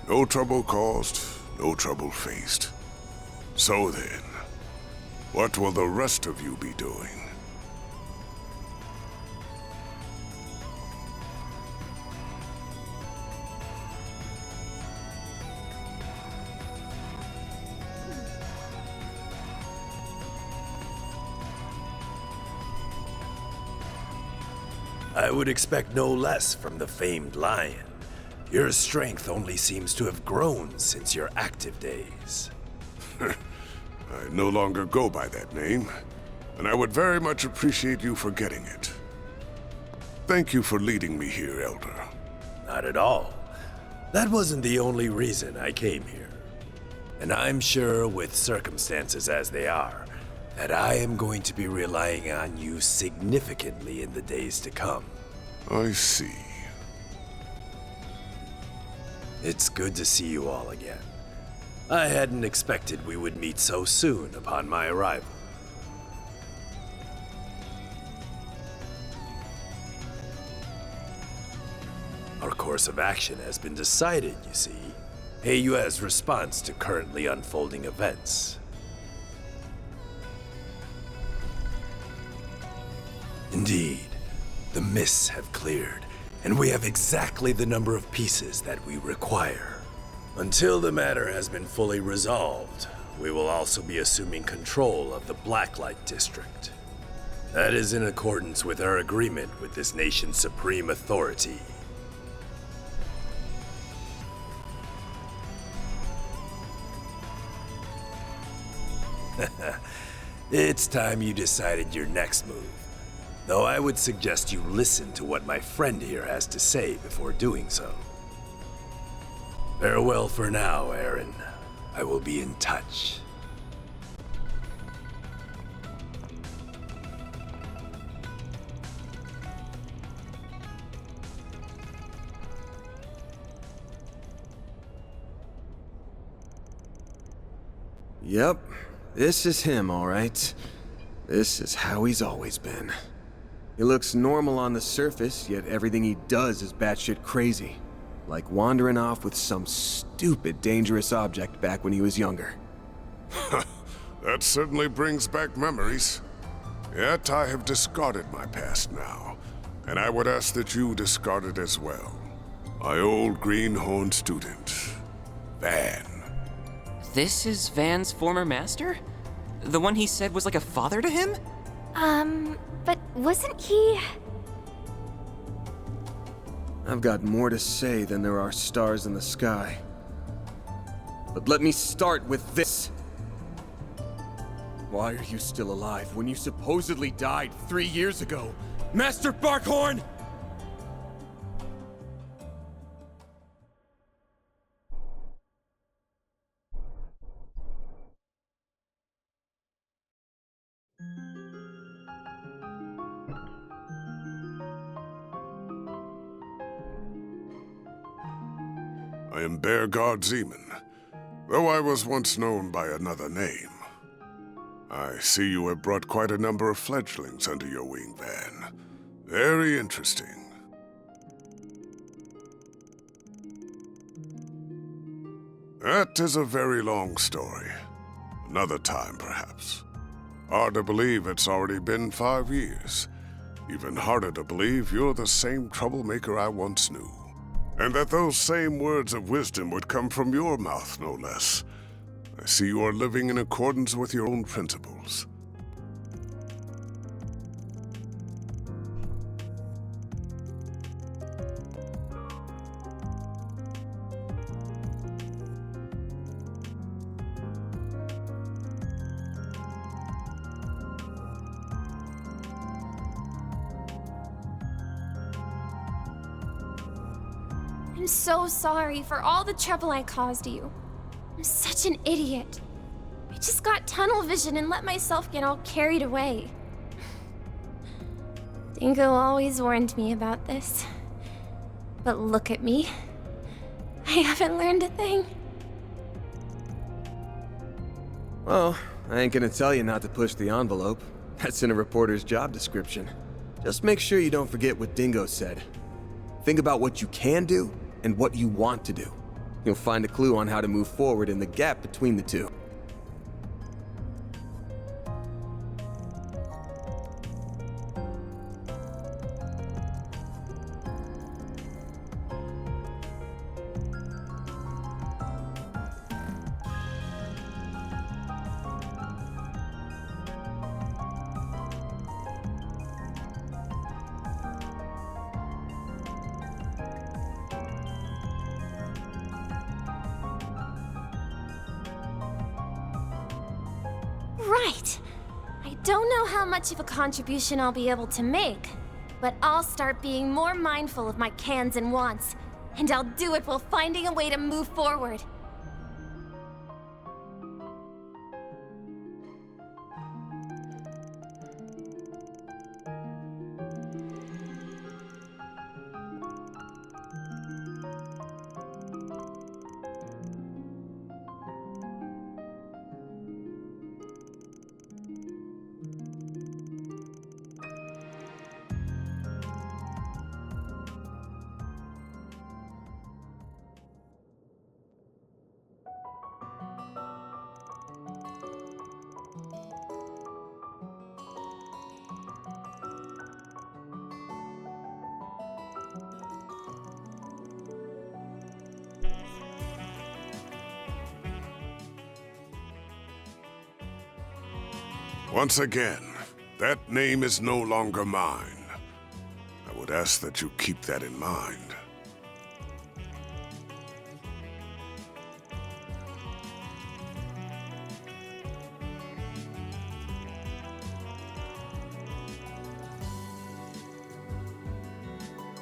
No trouble caused, no trouble faced. So then, what will the rest of you be doing? I would expect no less from the famed lion. Your strength only seems to have grown since your active days. I no longer go by that name, and I would very much appreciate you forgetting it. Thank you for leading me here, Elder. Not at all. That wasn't the only reason I came here. And I'm sure, with circumstances as they are, that I am going to be relying on you significantly in the days to come. I see. It's good to see you all again. I hadn't expected we would meet so soon upon my arrival. Our course of action has been decided, you see. AUA's response to currently unfolding events. Indeed, the mists have cleared, and we have exactly the number of pieces that we require. Until the matter has been fully resolved, we will also be assuming control of the Blacklight District. That is in accordance with our agreement with this nation's supreme authority. It's time you decided your next move. Though I would suggest you listen to what my friend here has to say before doing so. Farewell for now, Aaron. I will be in touch. Yep, this is him, all right. This is how he's always been. He looks normal on the surface, yet everything he does is batshit crazy. Like wandering off with some stupid, dangerous object back when he was younger. That certainly brings back memories. Yet I have discarded my past now, and I would ask that you discard it as well. My old greenhorn student, Van. This is Van's former master? The one he said was like a father to him? But wasn't he... I've got more to say than there are stars in the sky. But let me start with this. Why are you still alive when you supposedly died 3 years ago? Master Barkhorn! I am Bearguard Zeman, though I was once known by another name. I see you have brought quite a number of fledglings under your wing, Van. Very interesting. That is a very long story. Another time, perhaps. Hard to believe it's already been 5 years. Even harder to believe you're the same troublemaker I once knew. And that those same words of wisdom would come from your mouth, no less. I see you are living in accordance with your own principles. I'm so sorry for all the trouble I caused you. I'm such an idiot. I just got tunnel vision and let myself get all carried away. Dingo always warned me about this. But look at me. I haven't learned a thing. Well, I ain't gonna tell you not to push the envelope. That's in a reporter's job description. Just make sure you don't forget what Dingo said. Think about what you can do and what you want to do. You'll find a clue on how to move forward in the gap between the two. Right. I don't know how much of a contribution I'll be able to make, but I'll start being more mindful of my cans and wants, and I'll do it while finding a way to move forward. Once again, that name is no longer mine. I would ask that you keep that in mind.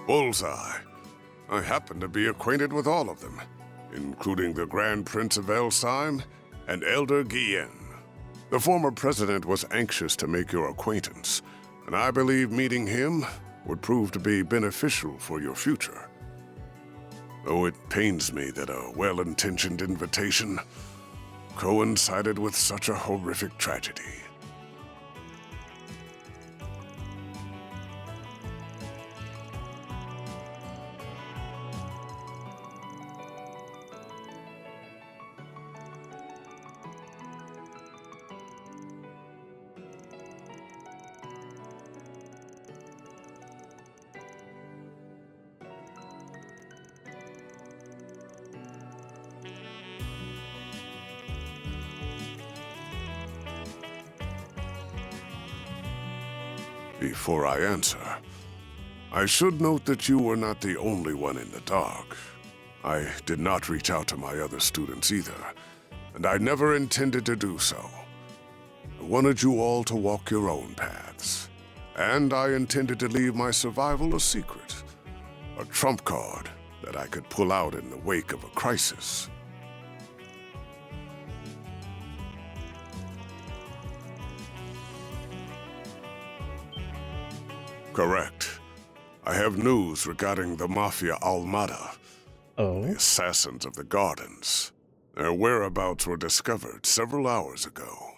Bullseye. I happen to be acquainted with all of them, including the Grand Prince of Elsheim and Elder Guillen. The former president was anxious to make your acquaintance, and I believe meeting him would prove to be beneficial for your future. Though it pains me that a well-intentioned invitation coincided with such a horrific tragedy. Before I answer, I should note that you were not the only one in the dark. I did not reach out to my other students either, and I never intended to do so. I wanted you all to walk your own paths, and I intended to leave my survival a secret, a trump card that I could pull out in the wake of a crisis. Correct. I have news regarding the Mafia Almada, the assassins of the Gardens. Their whereabouts were discovered several hours ago.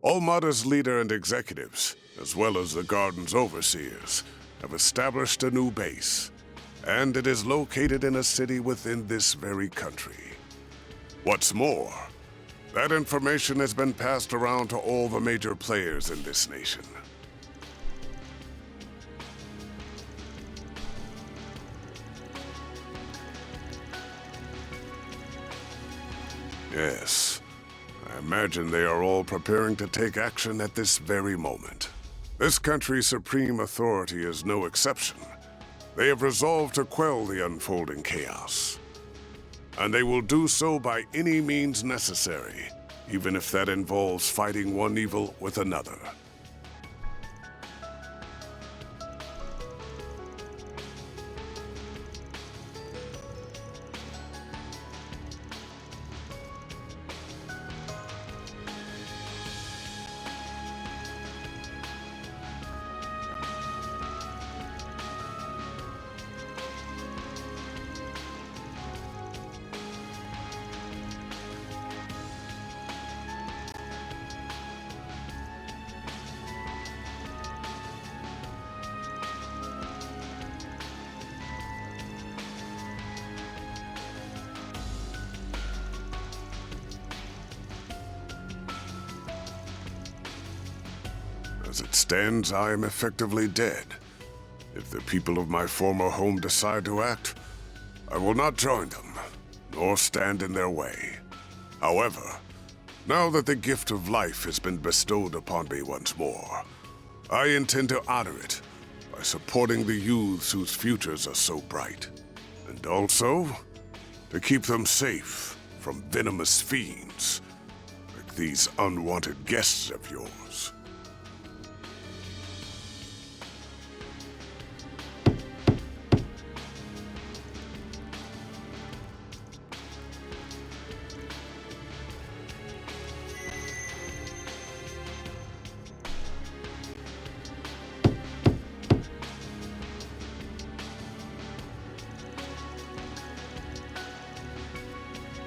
Almada's leader and executives, as well as the Garden's overseers, have established a new base, and it is located in a city within this very country. What's more, that information has been passed around to all the major players in this nation. Yes, I imagine they are all preparing to take action at this very moment. This country's supreme authority is no exception. They have resolved to quell the unfolding chaos. And they will do so by any means necessary, even if that involves fighting one evil with another. As it stands, I am effectively dead. If the people of my former home decide to act, I will not join them, nor stand in their way. However, now that the gift of life has been bestowed upon me once more, I intend to honor it by supporting the youths whose futures are so bright, and also to keep them safe from venomous fiends, like these unwanted guests of yours.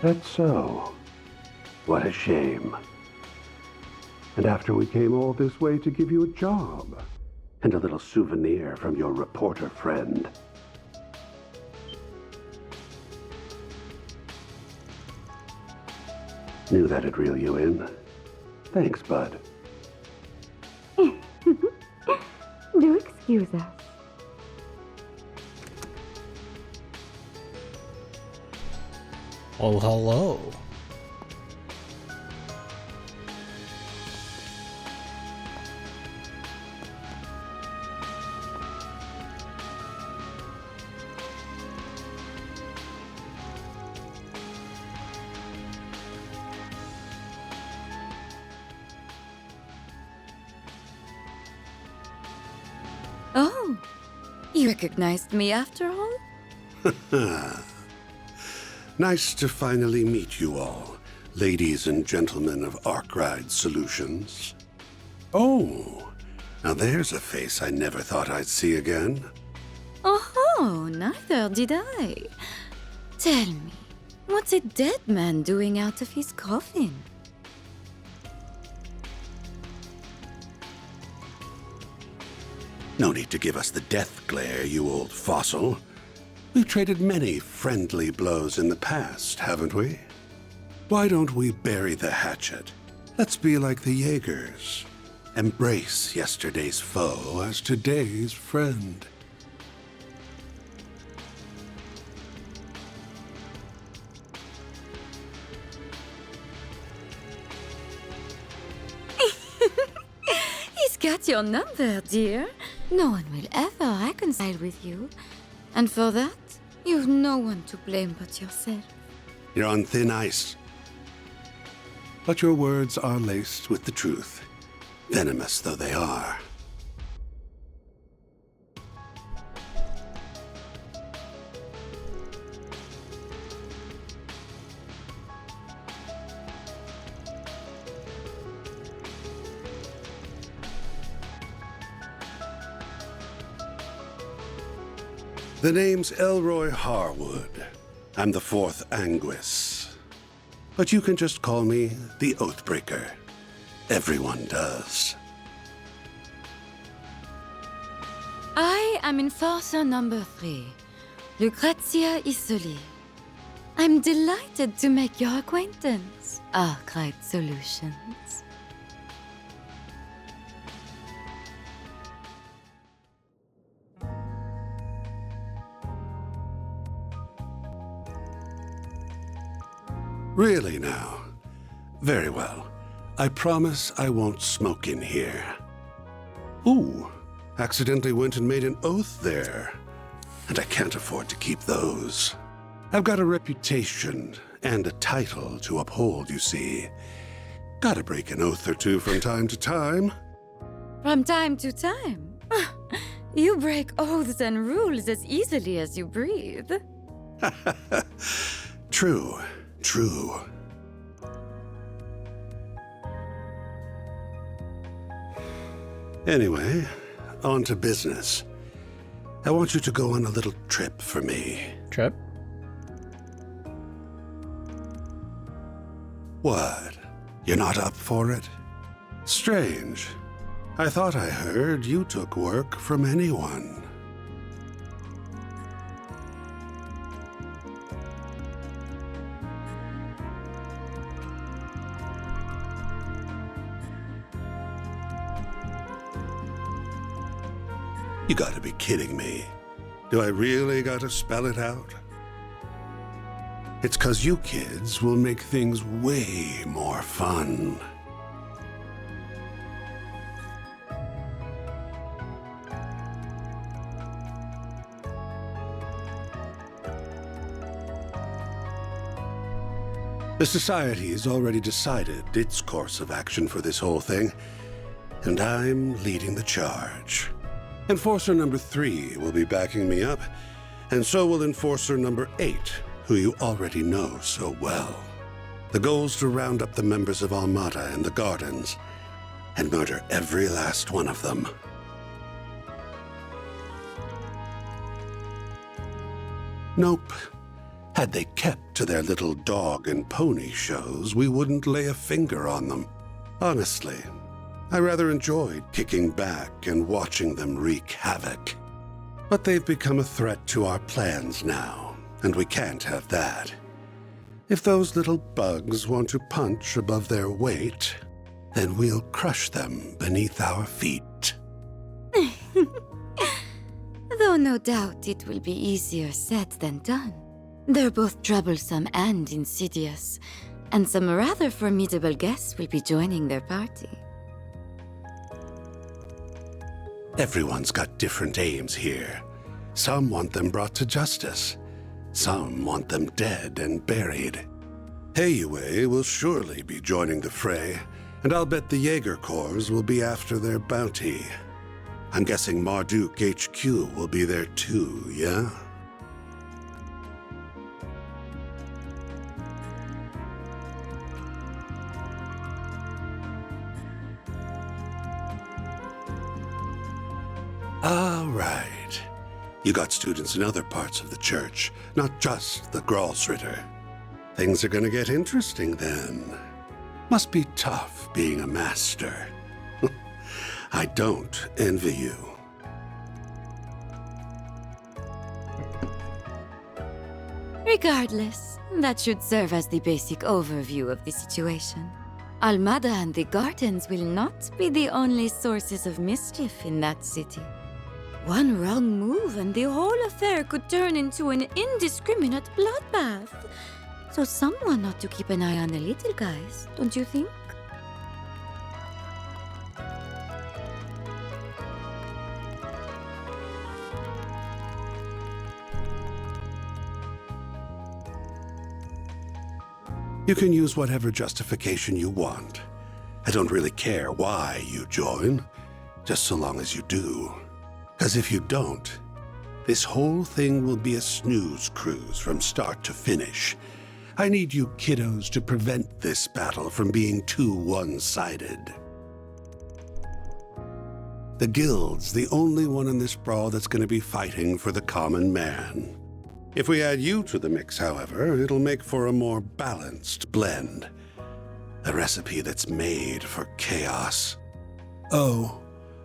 That's so. What a shame. And after we came all this way to give you a job, and a little souvenir from your reporter friend. Knew that'd reel you in. Thanks, bud. Do excuse us. Well, hello. Oh, you recognized me after all? Nice to finally meet you all, ladies and gentlemen of Arkride Solutions. Oh, now there's a face I never thought I'd see again. Oh, neither did I. Tell me, what's a dead man doing out of his coffin? No need to give us the death glare, you old fossil. We've traded many friendly blows in the past, haven't we? Why don't we bury the hatchet? Let's be like the Jaegers. Embrace yesterday's foe as today's friend. He's got your number, dear. No one will ever reconcile with you. And for that, you've no one to blame but yourself. You're on thin ice. But your words are laced with the truth, venomous though they are. The name's Elroy Harwood. I'm the fourth Anguis. But you can just call me the Oathbreaker. Everyone does. I am Enforcer number 3, Lucrezia Isoli. I'm delighted to make your acquaintance, Arkwright Solutions. Really now? Very well. I promise I won't smoke in here. Ooh, accidentally went and made an oath there. And I can't afford to keep those. I've got a reputation and a title to uphold, you see. Gotta break an oath or two from time to time. From time to time? You break oaths and rules as easily as you breathe. True. True. Anyway, on to business. I want you to go on a little trip for me. Trip? What? You're not up for it? Strange. I thought I heard you took work from anyone. You gotta be kidding me. Do I really gotta spell it out? It's 'cause you kids will make things way more fun. The Society's already decided its course of action for this whole thing, and I'm leading the charge. Enforcer number 3 will be backing me up, and so will Enforcer number 8, who you already know so well. The goal's to round up the members of Almata and the Gardens, and murder every last one of them. Nope. Had they kept to their little dog and pony shows, we wouldn't lay a finger on them. Honestly, I rather enjoyed kicking back and watching them wreak havoc. But they've become a threat to our plans now, and we can't have that. If those little bugs want to punch above their weight, then we'll crush them beneath our feet. Though no doubt it will be easier said than done. They're both troublesome and insidious, and some rather formidable guests will be joining their party. Everyone's got different aims here. Some want them brought to justice. Some want them dead and buried. Heiyue will surely be joining the fray, and I'll bet the Jaeger Corps will be after their bounty. I'm guessing Marduk HQ will be there too, yeah? All right. You got students in other parts of the church, not just the Gralsritter. Things are gonna get interesting then. Must be tough being a master. I don't envy you. Regardless, that should serve as the basic overview of the situation. Almada and the gardens will not be the only sources of mischief in that city. One wrong move and the whole affair could turn into an indiscriminate bloodbath. So someone ought to keep an eye on the little guys, don't you think? You can use whatever justification you want. I don't really care why you join, just so long as you do. Because if you don't, this whole thing will be a snooze cruise from start to finish. I need you kiddos to prevent this battle from being too one-sided. The Guild's the only one in this brawl that's going to be fighting for the common man. If we add you to the mix, however, it'll make for a more balanced blend. A recipe that's made for chaos. Oh,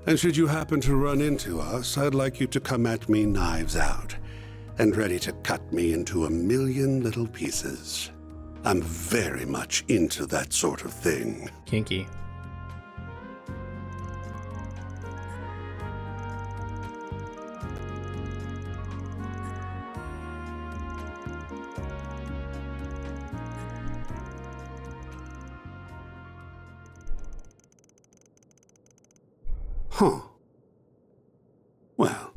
and should you happen to run into us, I'd like you to come at me knives out, and ready to cut me into a million little pieces. I'm very much into that sort of thing. Kinky. Huh. Well,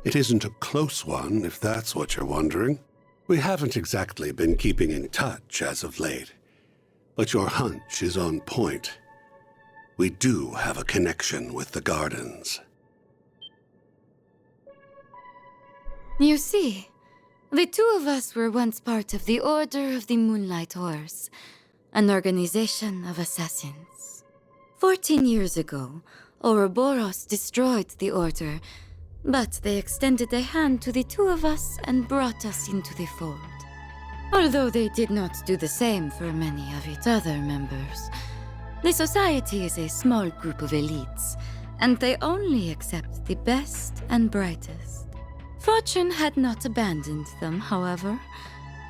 it isn't a close one, if that's what you're wondering. We haven't exactly been keeping in touch as of late, but your hunch is on point. We do have a connection with the gardens. You see, the two of us were once part of the Order of the Moonlight Horse, an organization of assassins. 14 years ago, Ouroboros destroyed the Order, but they extended a hand to the two of us and brought us into the fold. Although they did not do the same for many of its other members. The society is a small group of elites, and they only accept the best and brightest. Fortune had not abandoned them, however.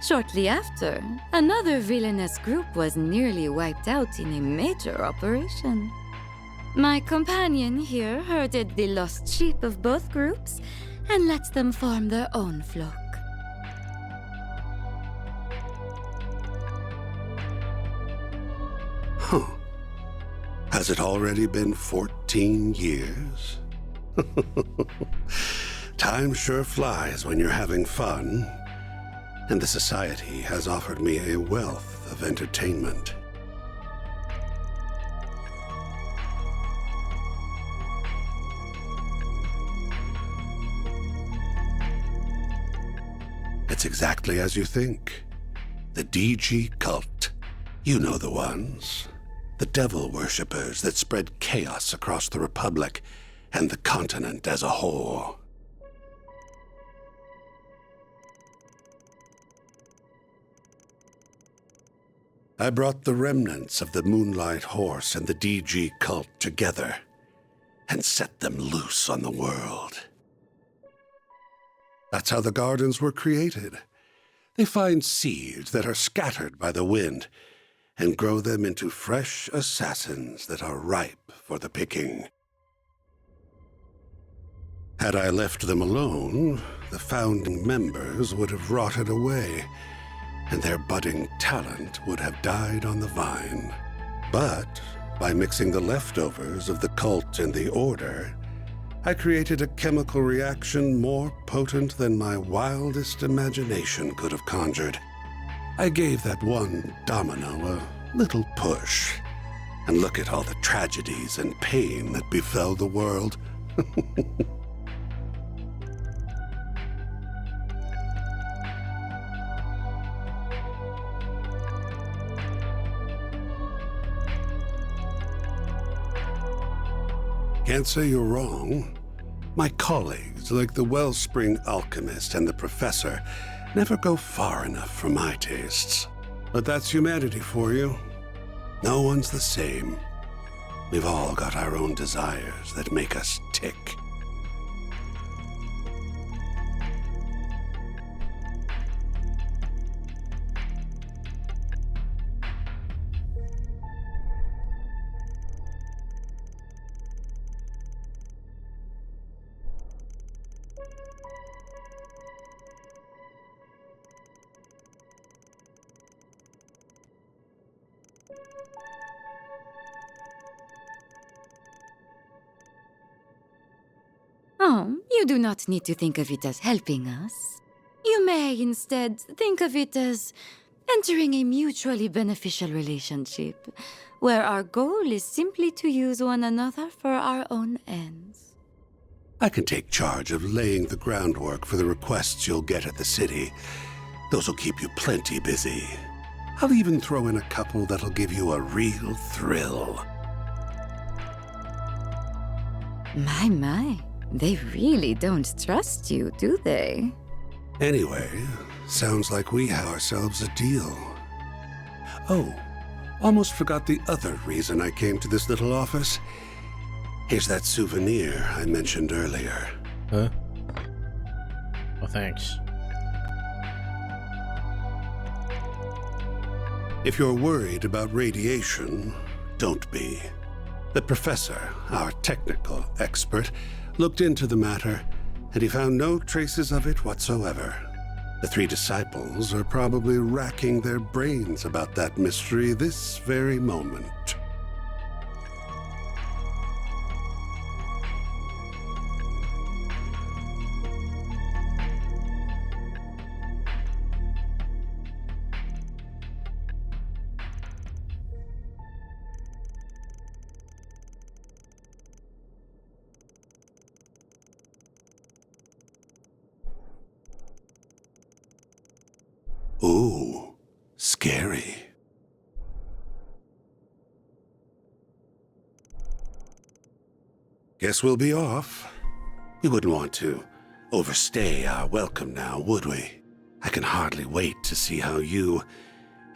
Shortly after, another villainous group was nearly wiped out in a major operation. My companion here herded the lost sheep of both groups and let them form their own flock. Huh. Has it already been 14 years? Time sure flies when you're having fun, and the society has offered me a wealth of entertainment. It's exactly as you think. The DG cult. You know the ones. The devil worshippers that spread chaos across the Republic and the continent as a whole. I brought the remnants of the Moonlight Horse and the DG cult together and set them loose on the world. That's how the gardens were created. They find seeds that are scattered by the wind and grow them into fresh assassins that are ripe for the picking. Had I left them alone, the founding members would have rotted away, and their budding talent would have died on the vine. But by mixing the leftovers of the cult and the order, I created a chemical reaction more potent than my wildest imagination could have conjured. I gave that one domino a little push, and look at all the tragedies and pain that befell the world Can't say you're wrong. My colleagues, like the Wellspring Alchemist and the Professor, never go far enough for my tastes. But that's humanity for you. No one's the same. We've all got our own desires that make us tick. Oh, you do not need to think of it as helping us. You may instead think of it as entering a mutually beneficial relationship, where our goal is simply to use one another for our own ends. I can take charge of laying the groundwork for the requests you'll get at the city. Those will keep you plenty busy. I'll even throw in a couple that'll give you a real thrill. My. They really don't trust you, do they? Anyway, sounds like we have ourselves a deal. Oh, almost forgot the other reason I came to this little office. Here's that souvenir I mentioned earlier. Huh? Oh, thanks. If you're worried about radiation, don't be. The professor, our technical expert, looked into the matter, and he found no traces of it whatsoever. The three disciples are probably racking their brains about that mystery this very moment. Ooh, scary. Guess we'll be off. We wouldn't want to overstay our welcome now, would we? I can hardly wait to see how you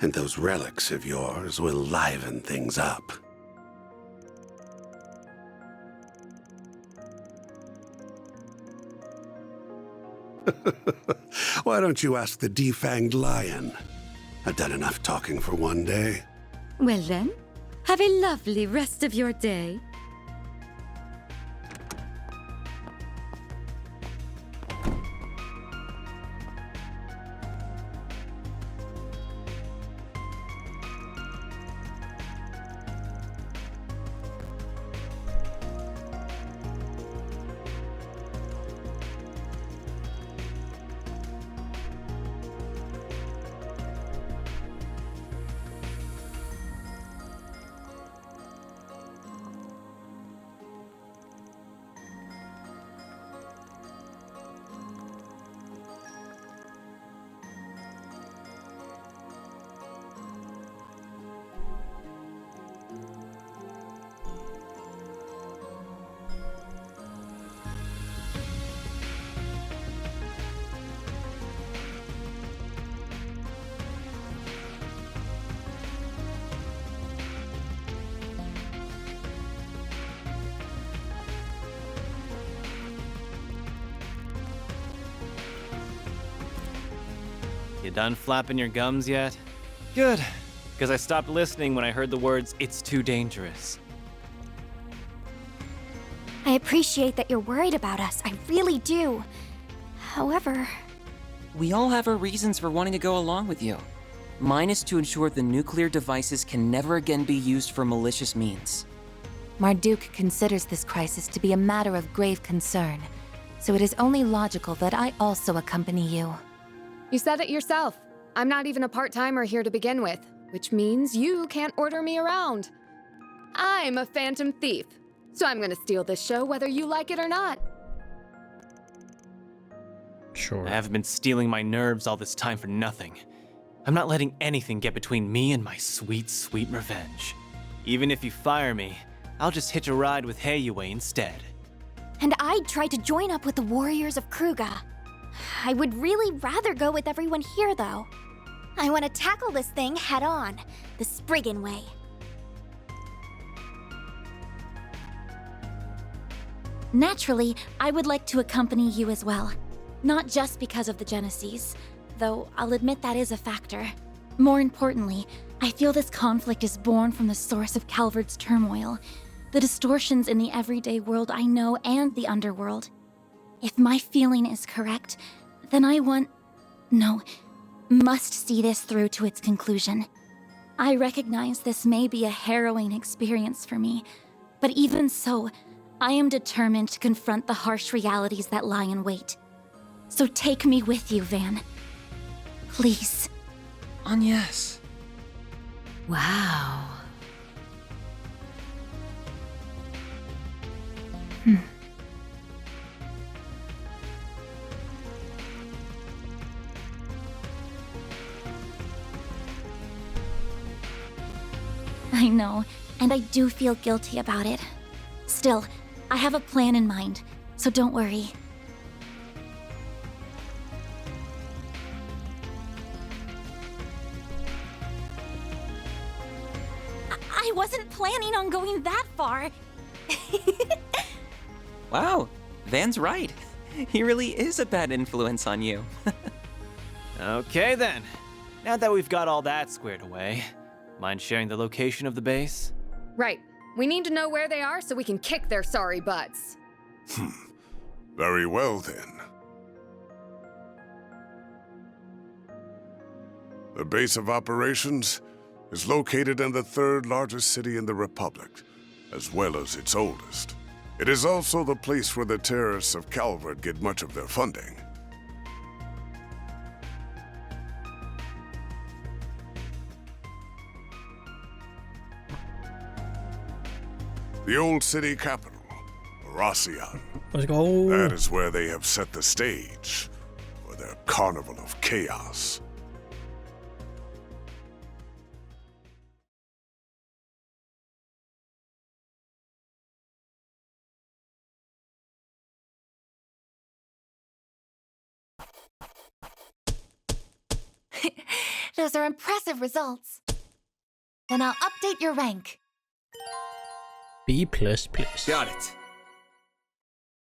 and those relics of yours will liven things up. Why don't you ask the defanged lion? I've done enough talking for one day. Well then, have a lovely rest of your day. You done flapping your gums yet? Good, because I stopped listening when I heard the words, "It's too dangerous." I appreciate that you're worried about us. I really do. However... We all have our reasons for wanting to go along with you. Mine is to ensure the nuclear devices can never again be used for malicious means. Marduk considers this crisis to be a matter of grave concern, so it is only logical that I also accompany you. You said it yourself. I'm not even a part-timer here to begin with, which means you can't order me around. I'm a phantom thief, So I'm gonna steal this show whether you like it or not. Sure. I haven't been stealing my nerves all this time for nothing. I'm not letting anything get between me and my sweet, sweet revenge. Even if you fire me, I'll just hitch a ride with Heiyue instead. And I'd try to join up with the warriors of Kruga. I would really rather go with everyone here, though. I want to tackle this thing head on, the Spriggan way. Naturally, I would like to accompany you as well. Not just because of the Genesees, though I'll admit that is a factor. More importantly, I feel this conflict is born from the source of Calvard's turmoil, the distortions in the everyday world I know and the underworld. If my feeling is correct, then I must see this through to its conclusion. I recognize this may be a harrowing experience for me, but even so, I am determined to confront the harsh realities that lie in wait. So take me with you, Van. Please. Agnes. Wow. I know, and I do feel guilty about it. Still, I have a plan in mind, so don't worry. I wasn't planning on going that far. Wow, Van's right. He really is a bad influence on you. Okay then. Now that we've got all that squared away, mind sharing the location of the base? Right. We need to know where they are so we can kick their sorry butts. Very well then. The base of operations is located in the third largest city in the Republic, as well as its oldest. It is also the place where the terrorists of Calvard get much of their funding. The old city capital, Racian. Let's go. That is where they have set the stage for their carnival of chaos. Those are impressive results. Then I'll update your rank. B++. Got it.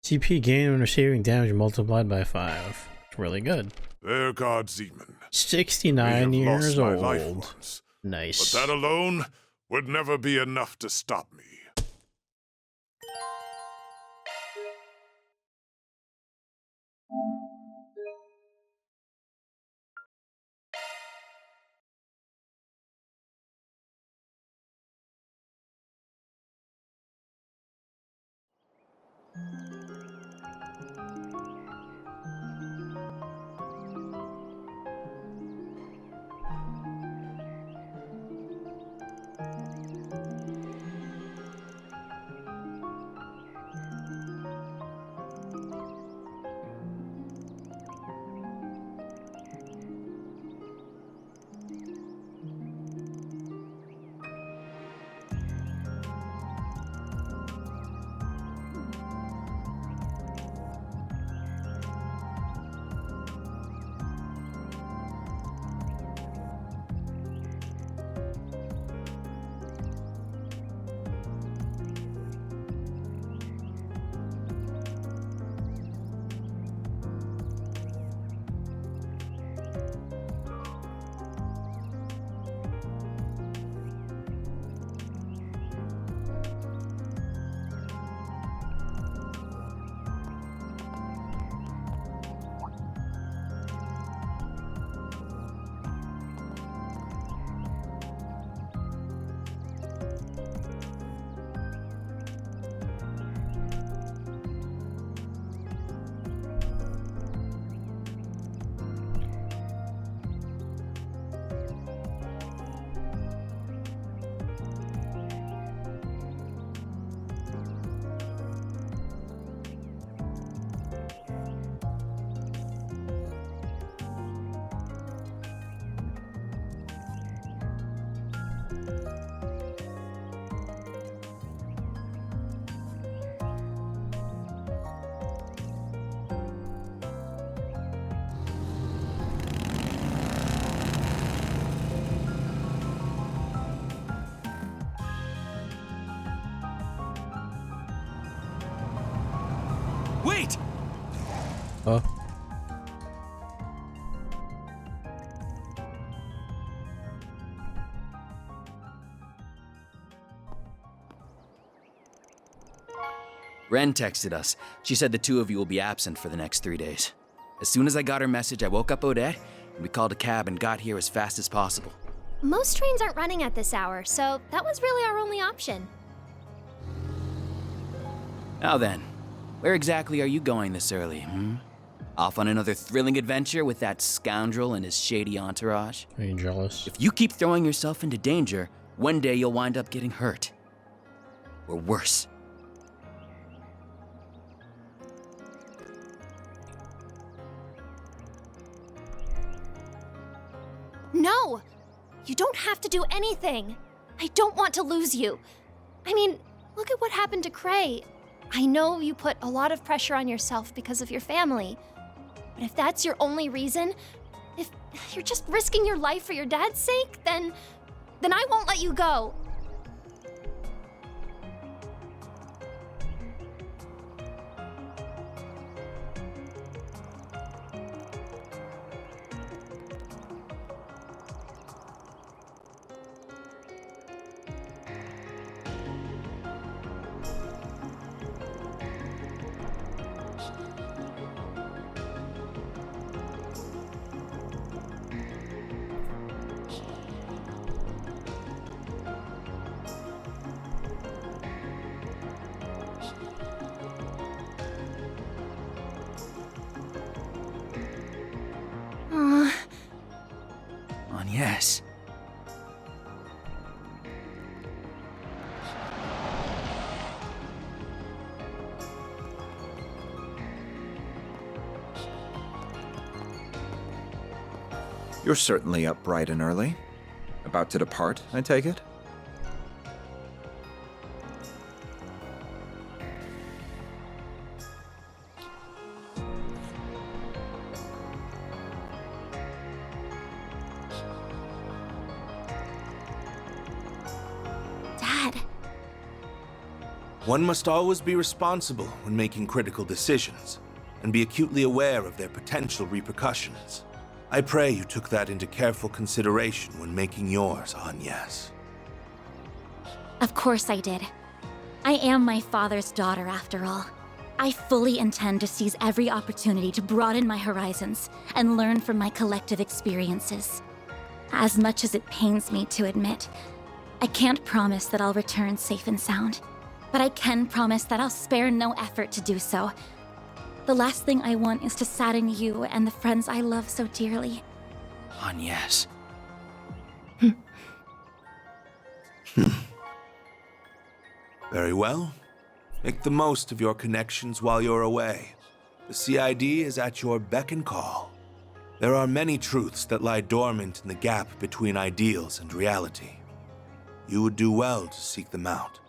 CP gain when receiving damage multiplied by 5. It's really good. There, God Zeman. 69 years lost my life old. once, Nice. but that alone would never be enough to stop me. Oh. Ren texted us. She said the two of you will be absent for the next 3 days. As soon as I got her message, I woke up Odette, and we called a cab and got here as fast as possible. Most trains aren't running at this hour, so that was really our only option. Now then, where exactly are you going this early, Off on another thrilling adventure with that scoundrel and his shady entourage? Are you jealous? If you keep throwing yourself into danger, one day you'll wind up getting hurt. Or worse. No! You don't have to do anything. I don't want to lose you. I mean, look at what happened to Cray. I know you put a lot of pressure on yourself because of your family. But if that's your only reason, if you're just risking your life for your dad's sake, then I won't let you go. Yes. You're certainly up bright and early. About to depart, I take it? One must always be responsible when making critical decisions, and be acutely aware of their potential repercussions. I pray you took that into careful consideration when making yours, Agnes. Of course I did. I am my father's daughter, after all. I fully intend to seize every opportunity to broaden my horizons and learn from my collective experiences. As much as it pains me to admit, I can't promise that I'll return safe and sound. But I can promise that I'll spare no effort to do so. The last thing I want is to sadden you and the friends I love so dearly. Agnes. Very well. Make the most of your connections while you're away. The CID is at your beck and call. There are many truths that lie dormant in the gap between ideals and reality. You would do well to seek them out.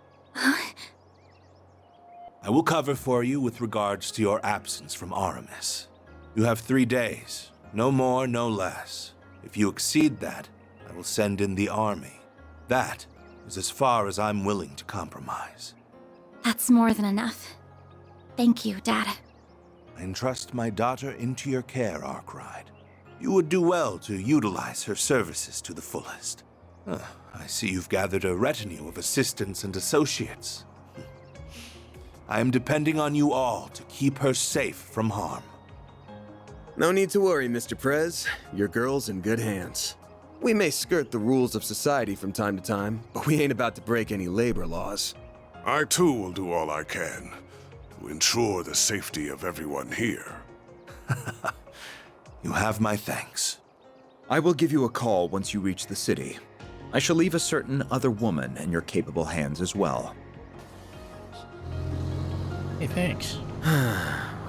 I will cover for you with regards to your absence from Aramis. You have 3 days, no more, no less. If you exceed that, I will send in the army. That is as far as I'm willing to compromise. That's more than enough. Thank you, Dad. I entrust my daughter into your care, Arkwright. You would do well to utilize her services to the fullest. I see you've gathered a retinue of assistants and associates. I am depending on you all to keep her safe from harm. No need to worry, Mr. Prez. Your girl's in good hands. We may skirt the rules of society from time to time, but we ain't about to break any labor laws. I too will do all I can to ensure the safety of everyone here. You have my thanks. I will give you a call once you reach the city. I shall leave a certain other woman in your capable hands as well. Hey, thanks.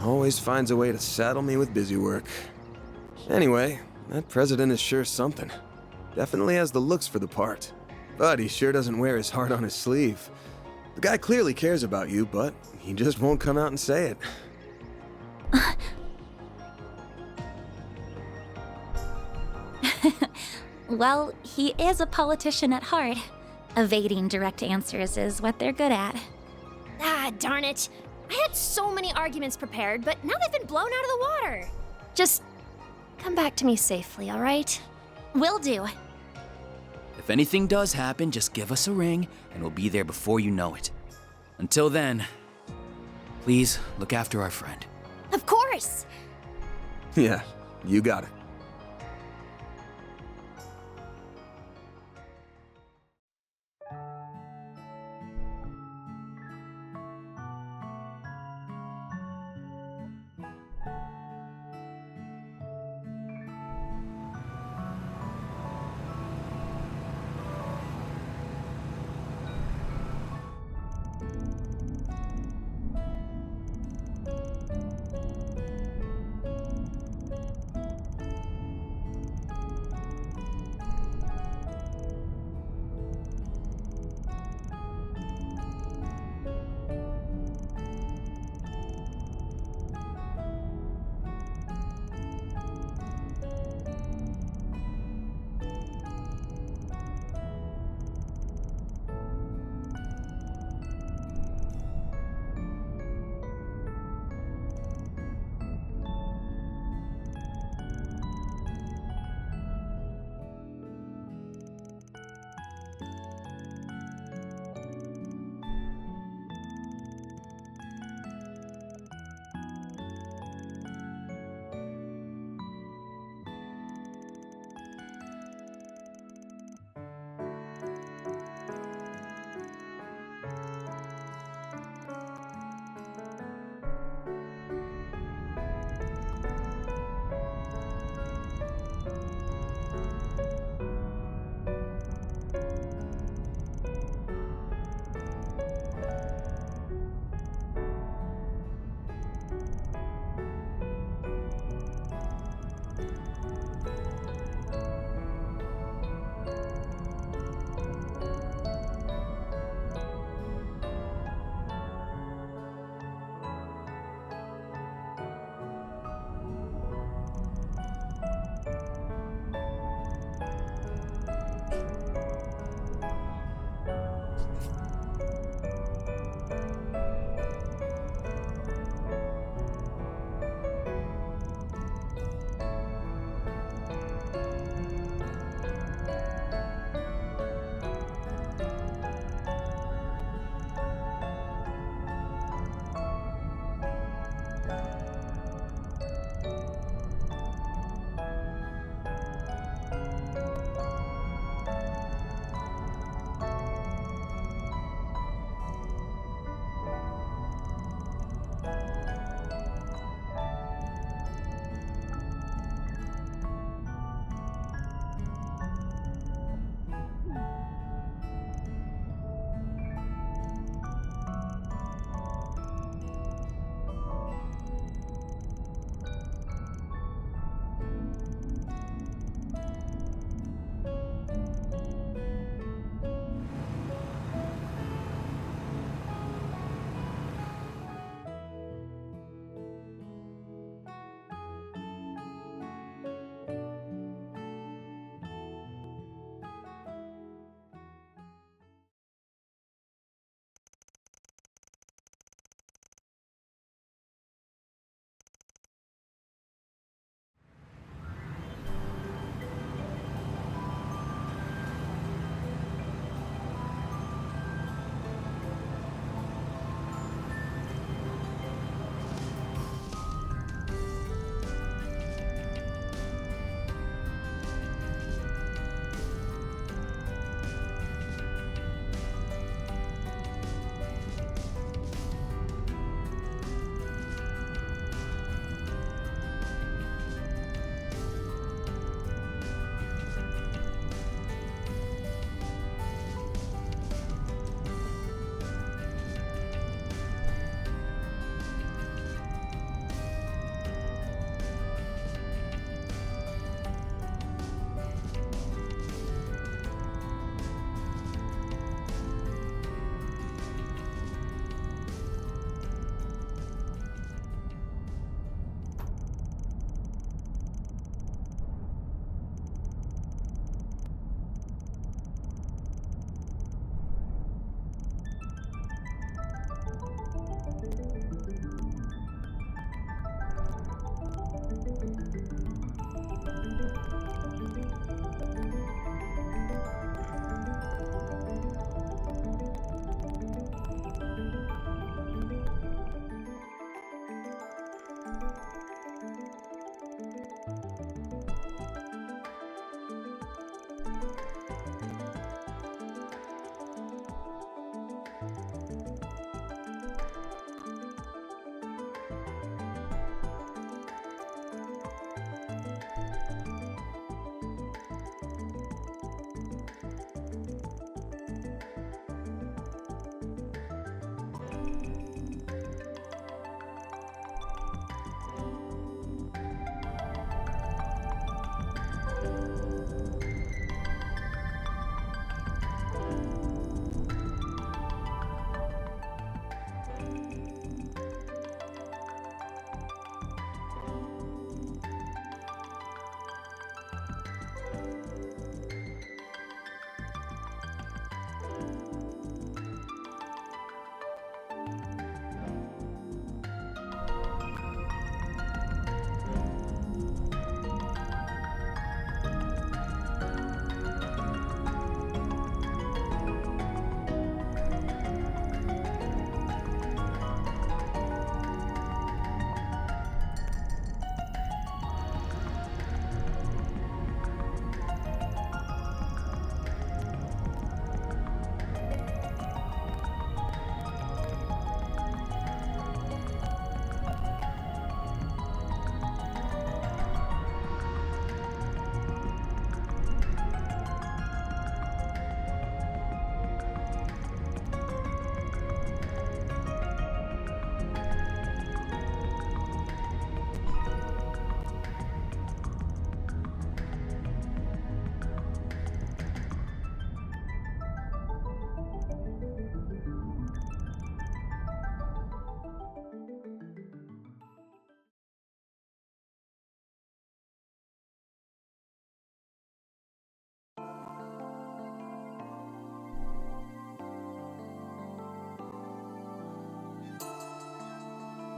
Always finds a way to saddle me with busy work. Anyway, that president is sure something. Definitely has the looks for the part. But he sure doesn't wear his heart on his sleeve. The guy clearly cares about you, but he just won't come out and say it. Well, he is a politician at heart. Evading direct answers is what they're good at. Ah, darn it. I had so many arguments prepared, but now they've been blown out of the water. Just come back to me safely, all right? Will do. If anything does happen, just give us a ring, and we'll be there before you know it. Until then, please look after our friend. Of course! Yeah, you got it.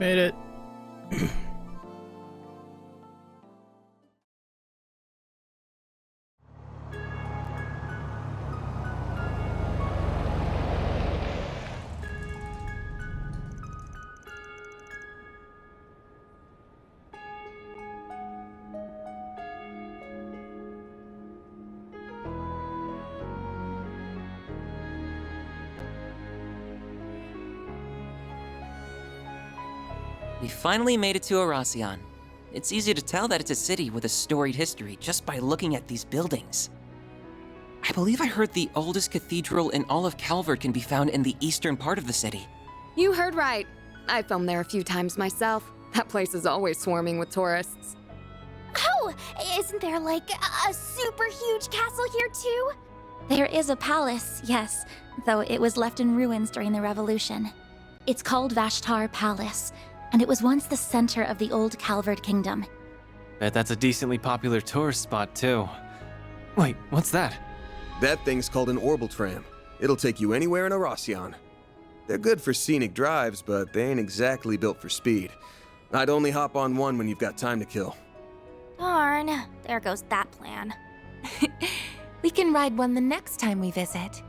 Made it. We finally made it to Erasion. It's easy to tell that it's a city with a storied history just by looking at these buildings. I believe I heard the oldest cathedral in all of Calvard can be found in the eastern part of the city. You heard right. I filmed there a few times myself. That place is always swarming with tourists. Oh, isn't there like a super huge castle here too? There is a palace, yes, though it was left in ruins during the Revolution. It's called Vashtar Palace, and it was once the center of the old Calvard Kingdom. Bet that's a decently popular tourist spot, too. Wait, what's that? That thing's called an orbital tram. It'll take you anywhere in Erasion. They're good for scenic drives, but they ain't exactly built for speed. I'd only hop on one when you've got time to kill. Darn, there goes that plan. We can ride one the next time we visit.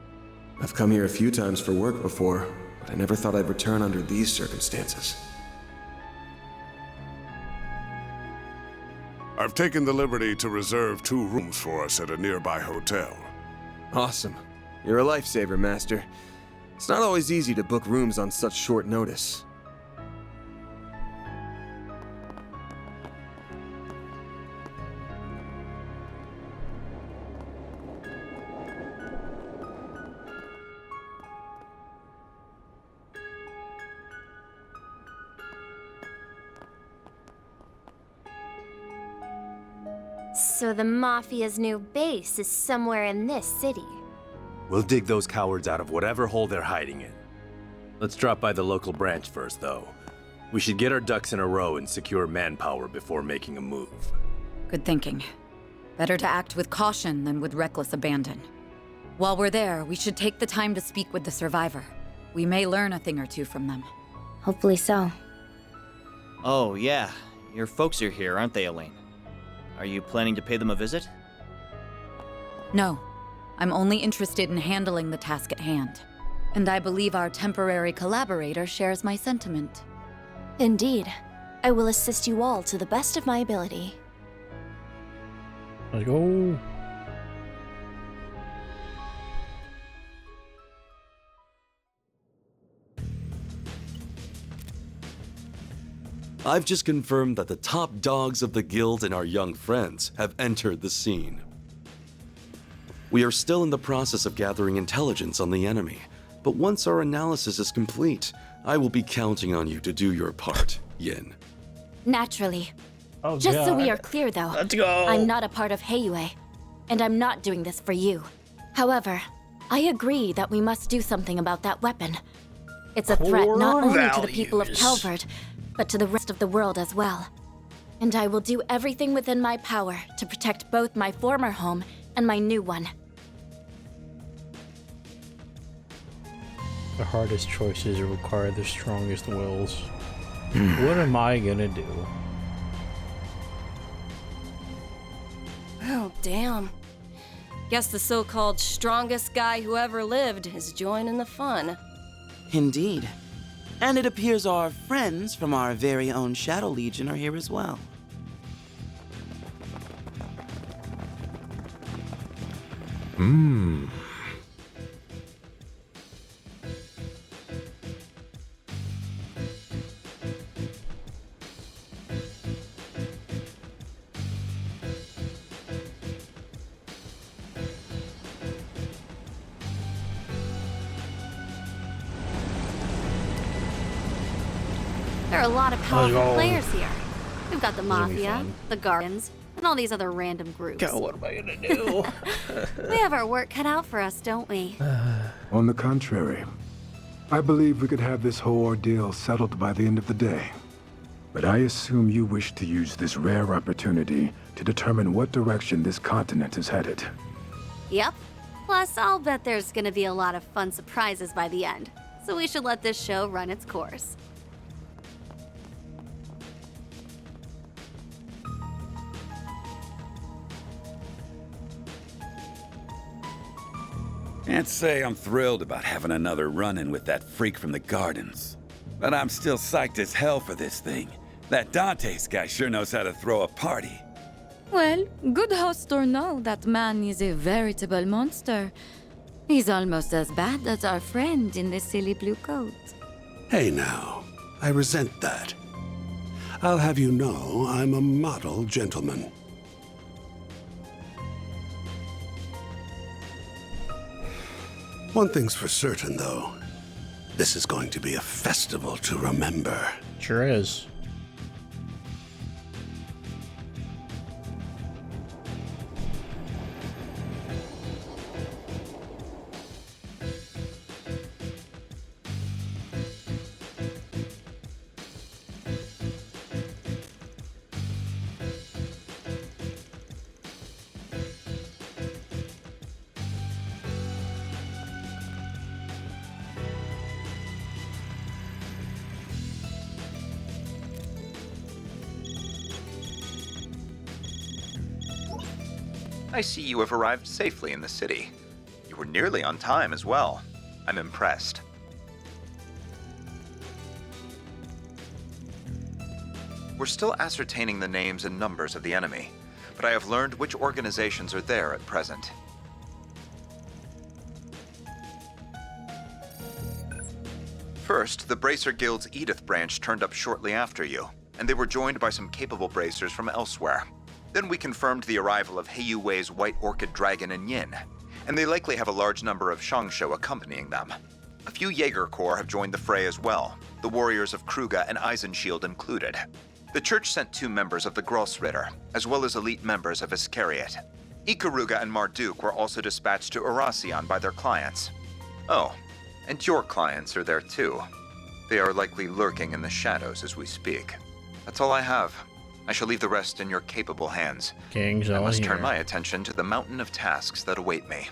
I've come here a few times for work before, but I never thought I'd return under these circumstances. I've taken the liberty to reserve 2 rooms for us at a nearby hotel. Awesome. You're a lifesaver, Master. It's not always easy to book rooms on such short notice. So the Mafia's new base is somewhere in this city. We'll dig those cowards out of whatever hole they're hiding in. Let's drop by the local branch first, though. We should get our ducks in a row and secure manpower before making a move. Good thinking. Better to act with caution than with reckless abandon. While we're there, we should take the time to speak with the survivor. We may learn a thing or two from them. Hopefully so. Oh, yeah. Your folks are here, aren't they, Elaine? Are you planning to pay them a visit? No. I'm only interested in handling the task at hand. And I believe our temporary collaborator shares my sentiment. Indeed. I will assist you all to the best of my ability. Let's go. I've just confirmed that the top dogs of the guild and our young friends have entered the scene. We are still in the process of gathering intelligence on the enemy, but once our analysis is complete, I will be counting on you to do your part, Yin. Naturally. Oh, Just so we God. are clear, though, Let's go. I'm not a part of Heiyue, and I'm not doing this for you. However, I agree that we must do something about that weapon. It's a threat not only to the people of Calvard, but to the rest of the world as well. And I will do everything within my power to protect both my former home and my new one. The hardest choices require the strongest wills. What am I gonna do? Oh, damn. Guess the so-called strongest guy who ever lived is joining the fun. Indeed. And it appears our friends from our very own Shadow Legion are here as well. There are a lot of Let's powerful go. players here. We've got the This is gonna be Mafia, fun. the Guardians, and all these other random groups. God, what am I gonna do? We have our work cut out for us, don't we? On the contrary, I believe we could have this whole ordeal settled by the end of the day. But I assume you wish to use this rare opportunity to determine what direction this continent is headed. Yep. Plus, I'll bet there's gonna be a lot of fun surprises by the end. So we should let this show run its course. Can't say I'm thrilled about having another run-in with that freak from the gardens. But I'm still psyched as hell for this thing. That Dante's guy sure knows how to throw a party. Well, good host or no, that man is a veritable monster. He's almost as bad as our friend in the silly blue coat. Hey now, I resent that. I'll have you know I'm a model gentleman. One thing's for certain, though. This is going to be a festival to remember. Sure is. I see you have arrived safely in the city. You were nearly on time as well. I'm impressed. We're still ascertaining the names and numbers of the enemy, but I have learned which organizations are there at present. First, the Bracer Guild's Edith branch turned up shortly after you, and they were joined by some capable bracers from elsewhere. Then we confirmed the arrival of Heiyu Wei's White Orchid Dragon and Yin, and they likely have a large number of Shangsho accompanying them. A few Jaeger Corps have joined the fray as well, the warriors of Kruga and Eisenshield included. The church sent 2 members of the Grossritter, as well as elite members of Iscariot. Ikaruga and Marduk were also dispatched to Erasion by their clients. Oh, and your clients are there too. They are likely lurking in the shadows as we speak. That's all I have. I shall leave the rest in your capable hands. Gang's I all must here. turn my attention to the mountain of tasks that await me.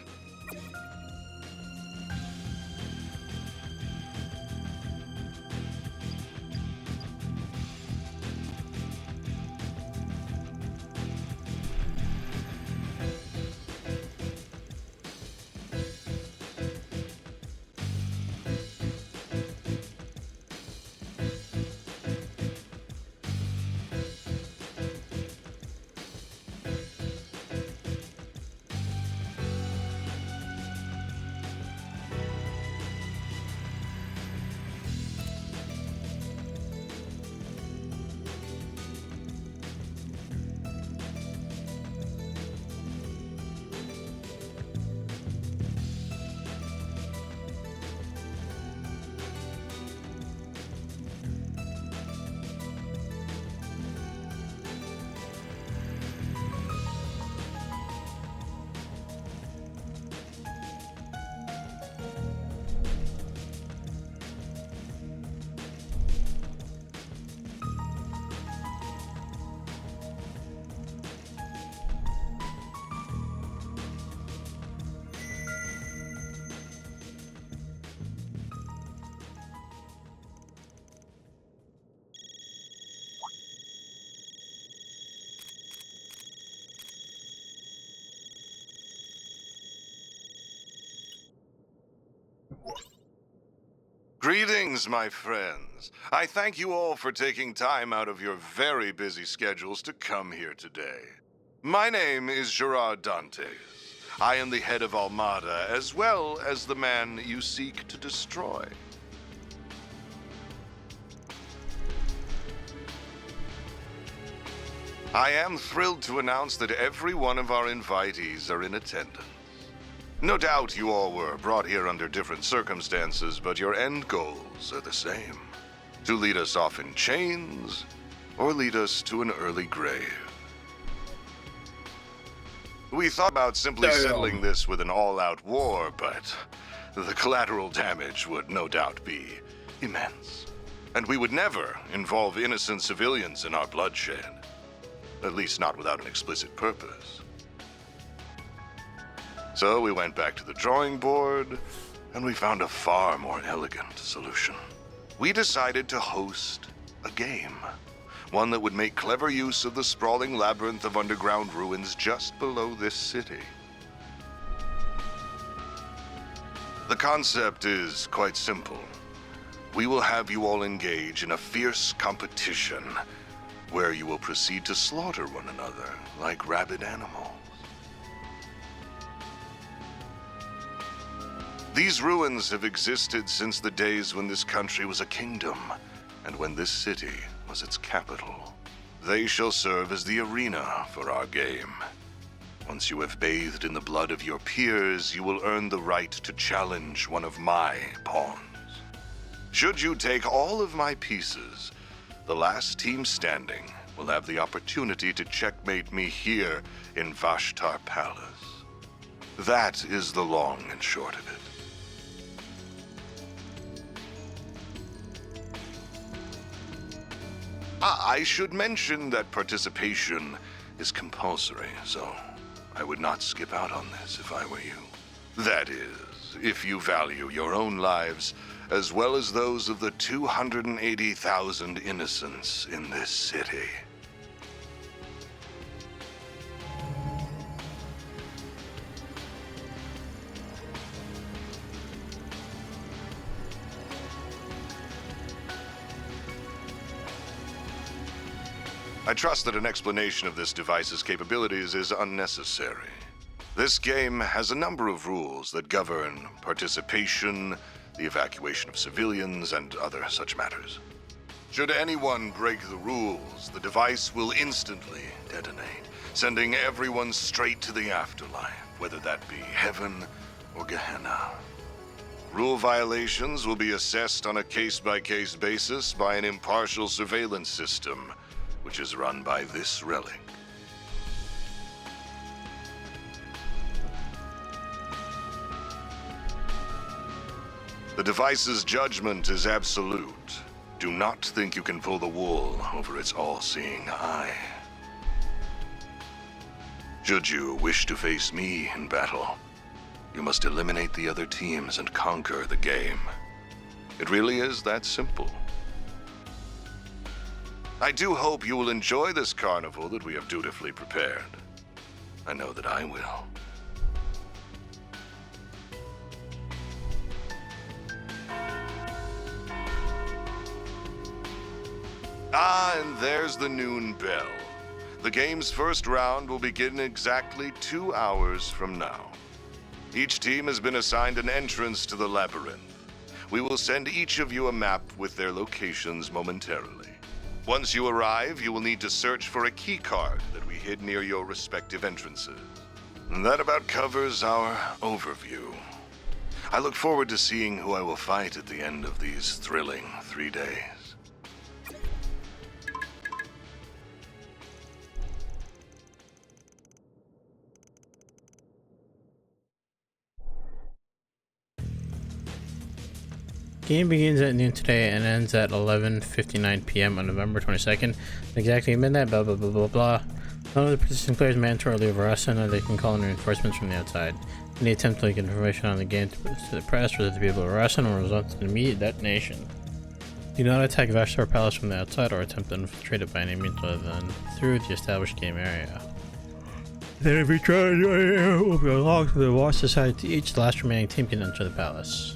Greetings, my friends. I thank you all for taking time out of your very busy schedules to come here today. My name is Gerard Dantes. I am the head of Almada, as well as the man you seek to destroy. I am thrilled to announce that every one of our invitees are in attendance. No doubt you all were brought here under different circumstances, but your end goals are the same. To lead us off in chains, or lead us to an early grave. We thought about simply settling this with an all-out war, but the collateral damage would no doubt be immense. And we would never involve innocent civilians in our bloodshed. At least not without an explicit purpose. So we went back to the drawing board, and we found a far more elegant solution. We decided to host a game. One that would make clever use of the sprawling labyrinth of underground ruins just below this city. The concept is quite simple. We will have you all engage in a fierce competition where you will proceed to slaughter one another like rabid animals. These ruins have existed since the days when this country was a kingdom and when this city was its capital. They shall serve as the arena for our game. Once you have bathed in the blood of your peers, you will earn the right to challenge one of my pawns. Should you take all of my pieces, the last team standing will have the opportunity to checkmate me here in Vashtar Palace. That is the long and short of it. I should mention that participation is compulsory, so I would not skip out on this if I were you. That is, if you value your own lives as well as those of the 280,000 innocents in this city. I trust that an explanation of this device's capabilities is unnecessary. This game has a number of rules that govern participation, the evacuation of civilians, and other such matters. Should anyone break the rules, the device will instantly detonate, sending everyone straight to the afterlife, whether that be heaven or Gehenna. Rule violations will be assessed on a case-by-case basis by an impartial surveillance system, which is run by this relic. The device's judgment is absolute. Do not think you can pull the wool over its all-seeing eye. Should you wish to face me in battle, you must eliminate the other teams and conquer the game. It really is that simple. I do hope you will enjoy this carnival that we have dutifully prepared. I know that I will. And there's the noon bell. The game's first round will begin exactly 2 hours from now. Each team has been assigned an entrance to the labyrinth. We will send each of you a map with their locations momentarily. Once you arrive, you will need to search for a key card that we hid near your respective entrances. And that about covers our overview. I look forward to seeing who I will fight at the end of these thrilling 3 days. Game begins at noon today and ends at 11:59 p.m. on November 22nd. Exactly midnight, blah blah blah blah blah. None of the participating players mandatorily arrested, and they can call in reinforcements from the outside. Any attempt to leak information on the game to the press or to be able to arrest them will result in immediate detonation. Do not attack Vashtar Palace from the outside or attempt to infiltrate it by any means other than through the established game area. Then if you try to join it, will be locked with the watch decided to each. The last remaining team can enter the palace.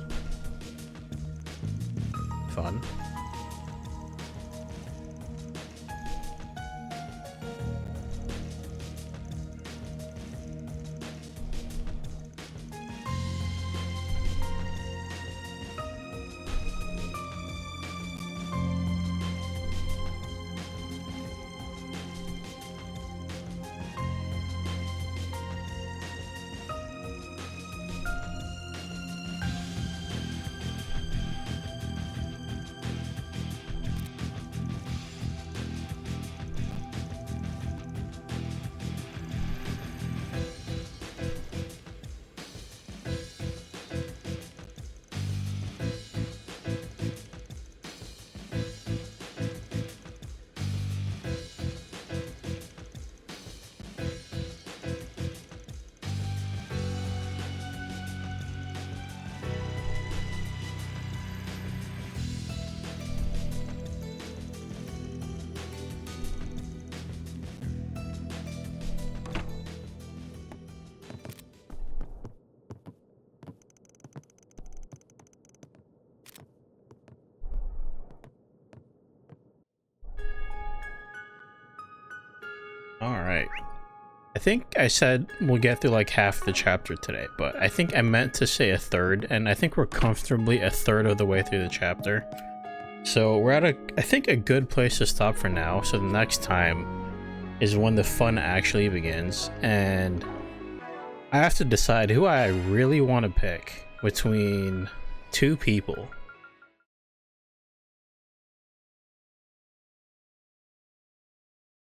Fun. Alright. I think I said we'll get through like half the chapter today, but I think I meant to say a third, and I think we're comfortably a third of the way through the chapter. So we're at I think a good place to stop for now, so the next time is when the fun actually begins, and I have to decide who I really want to pick between two people.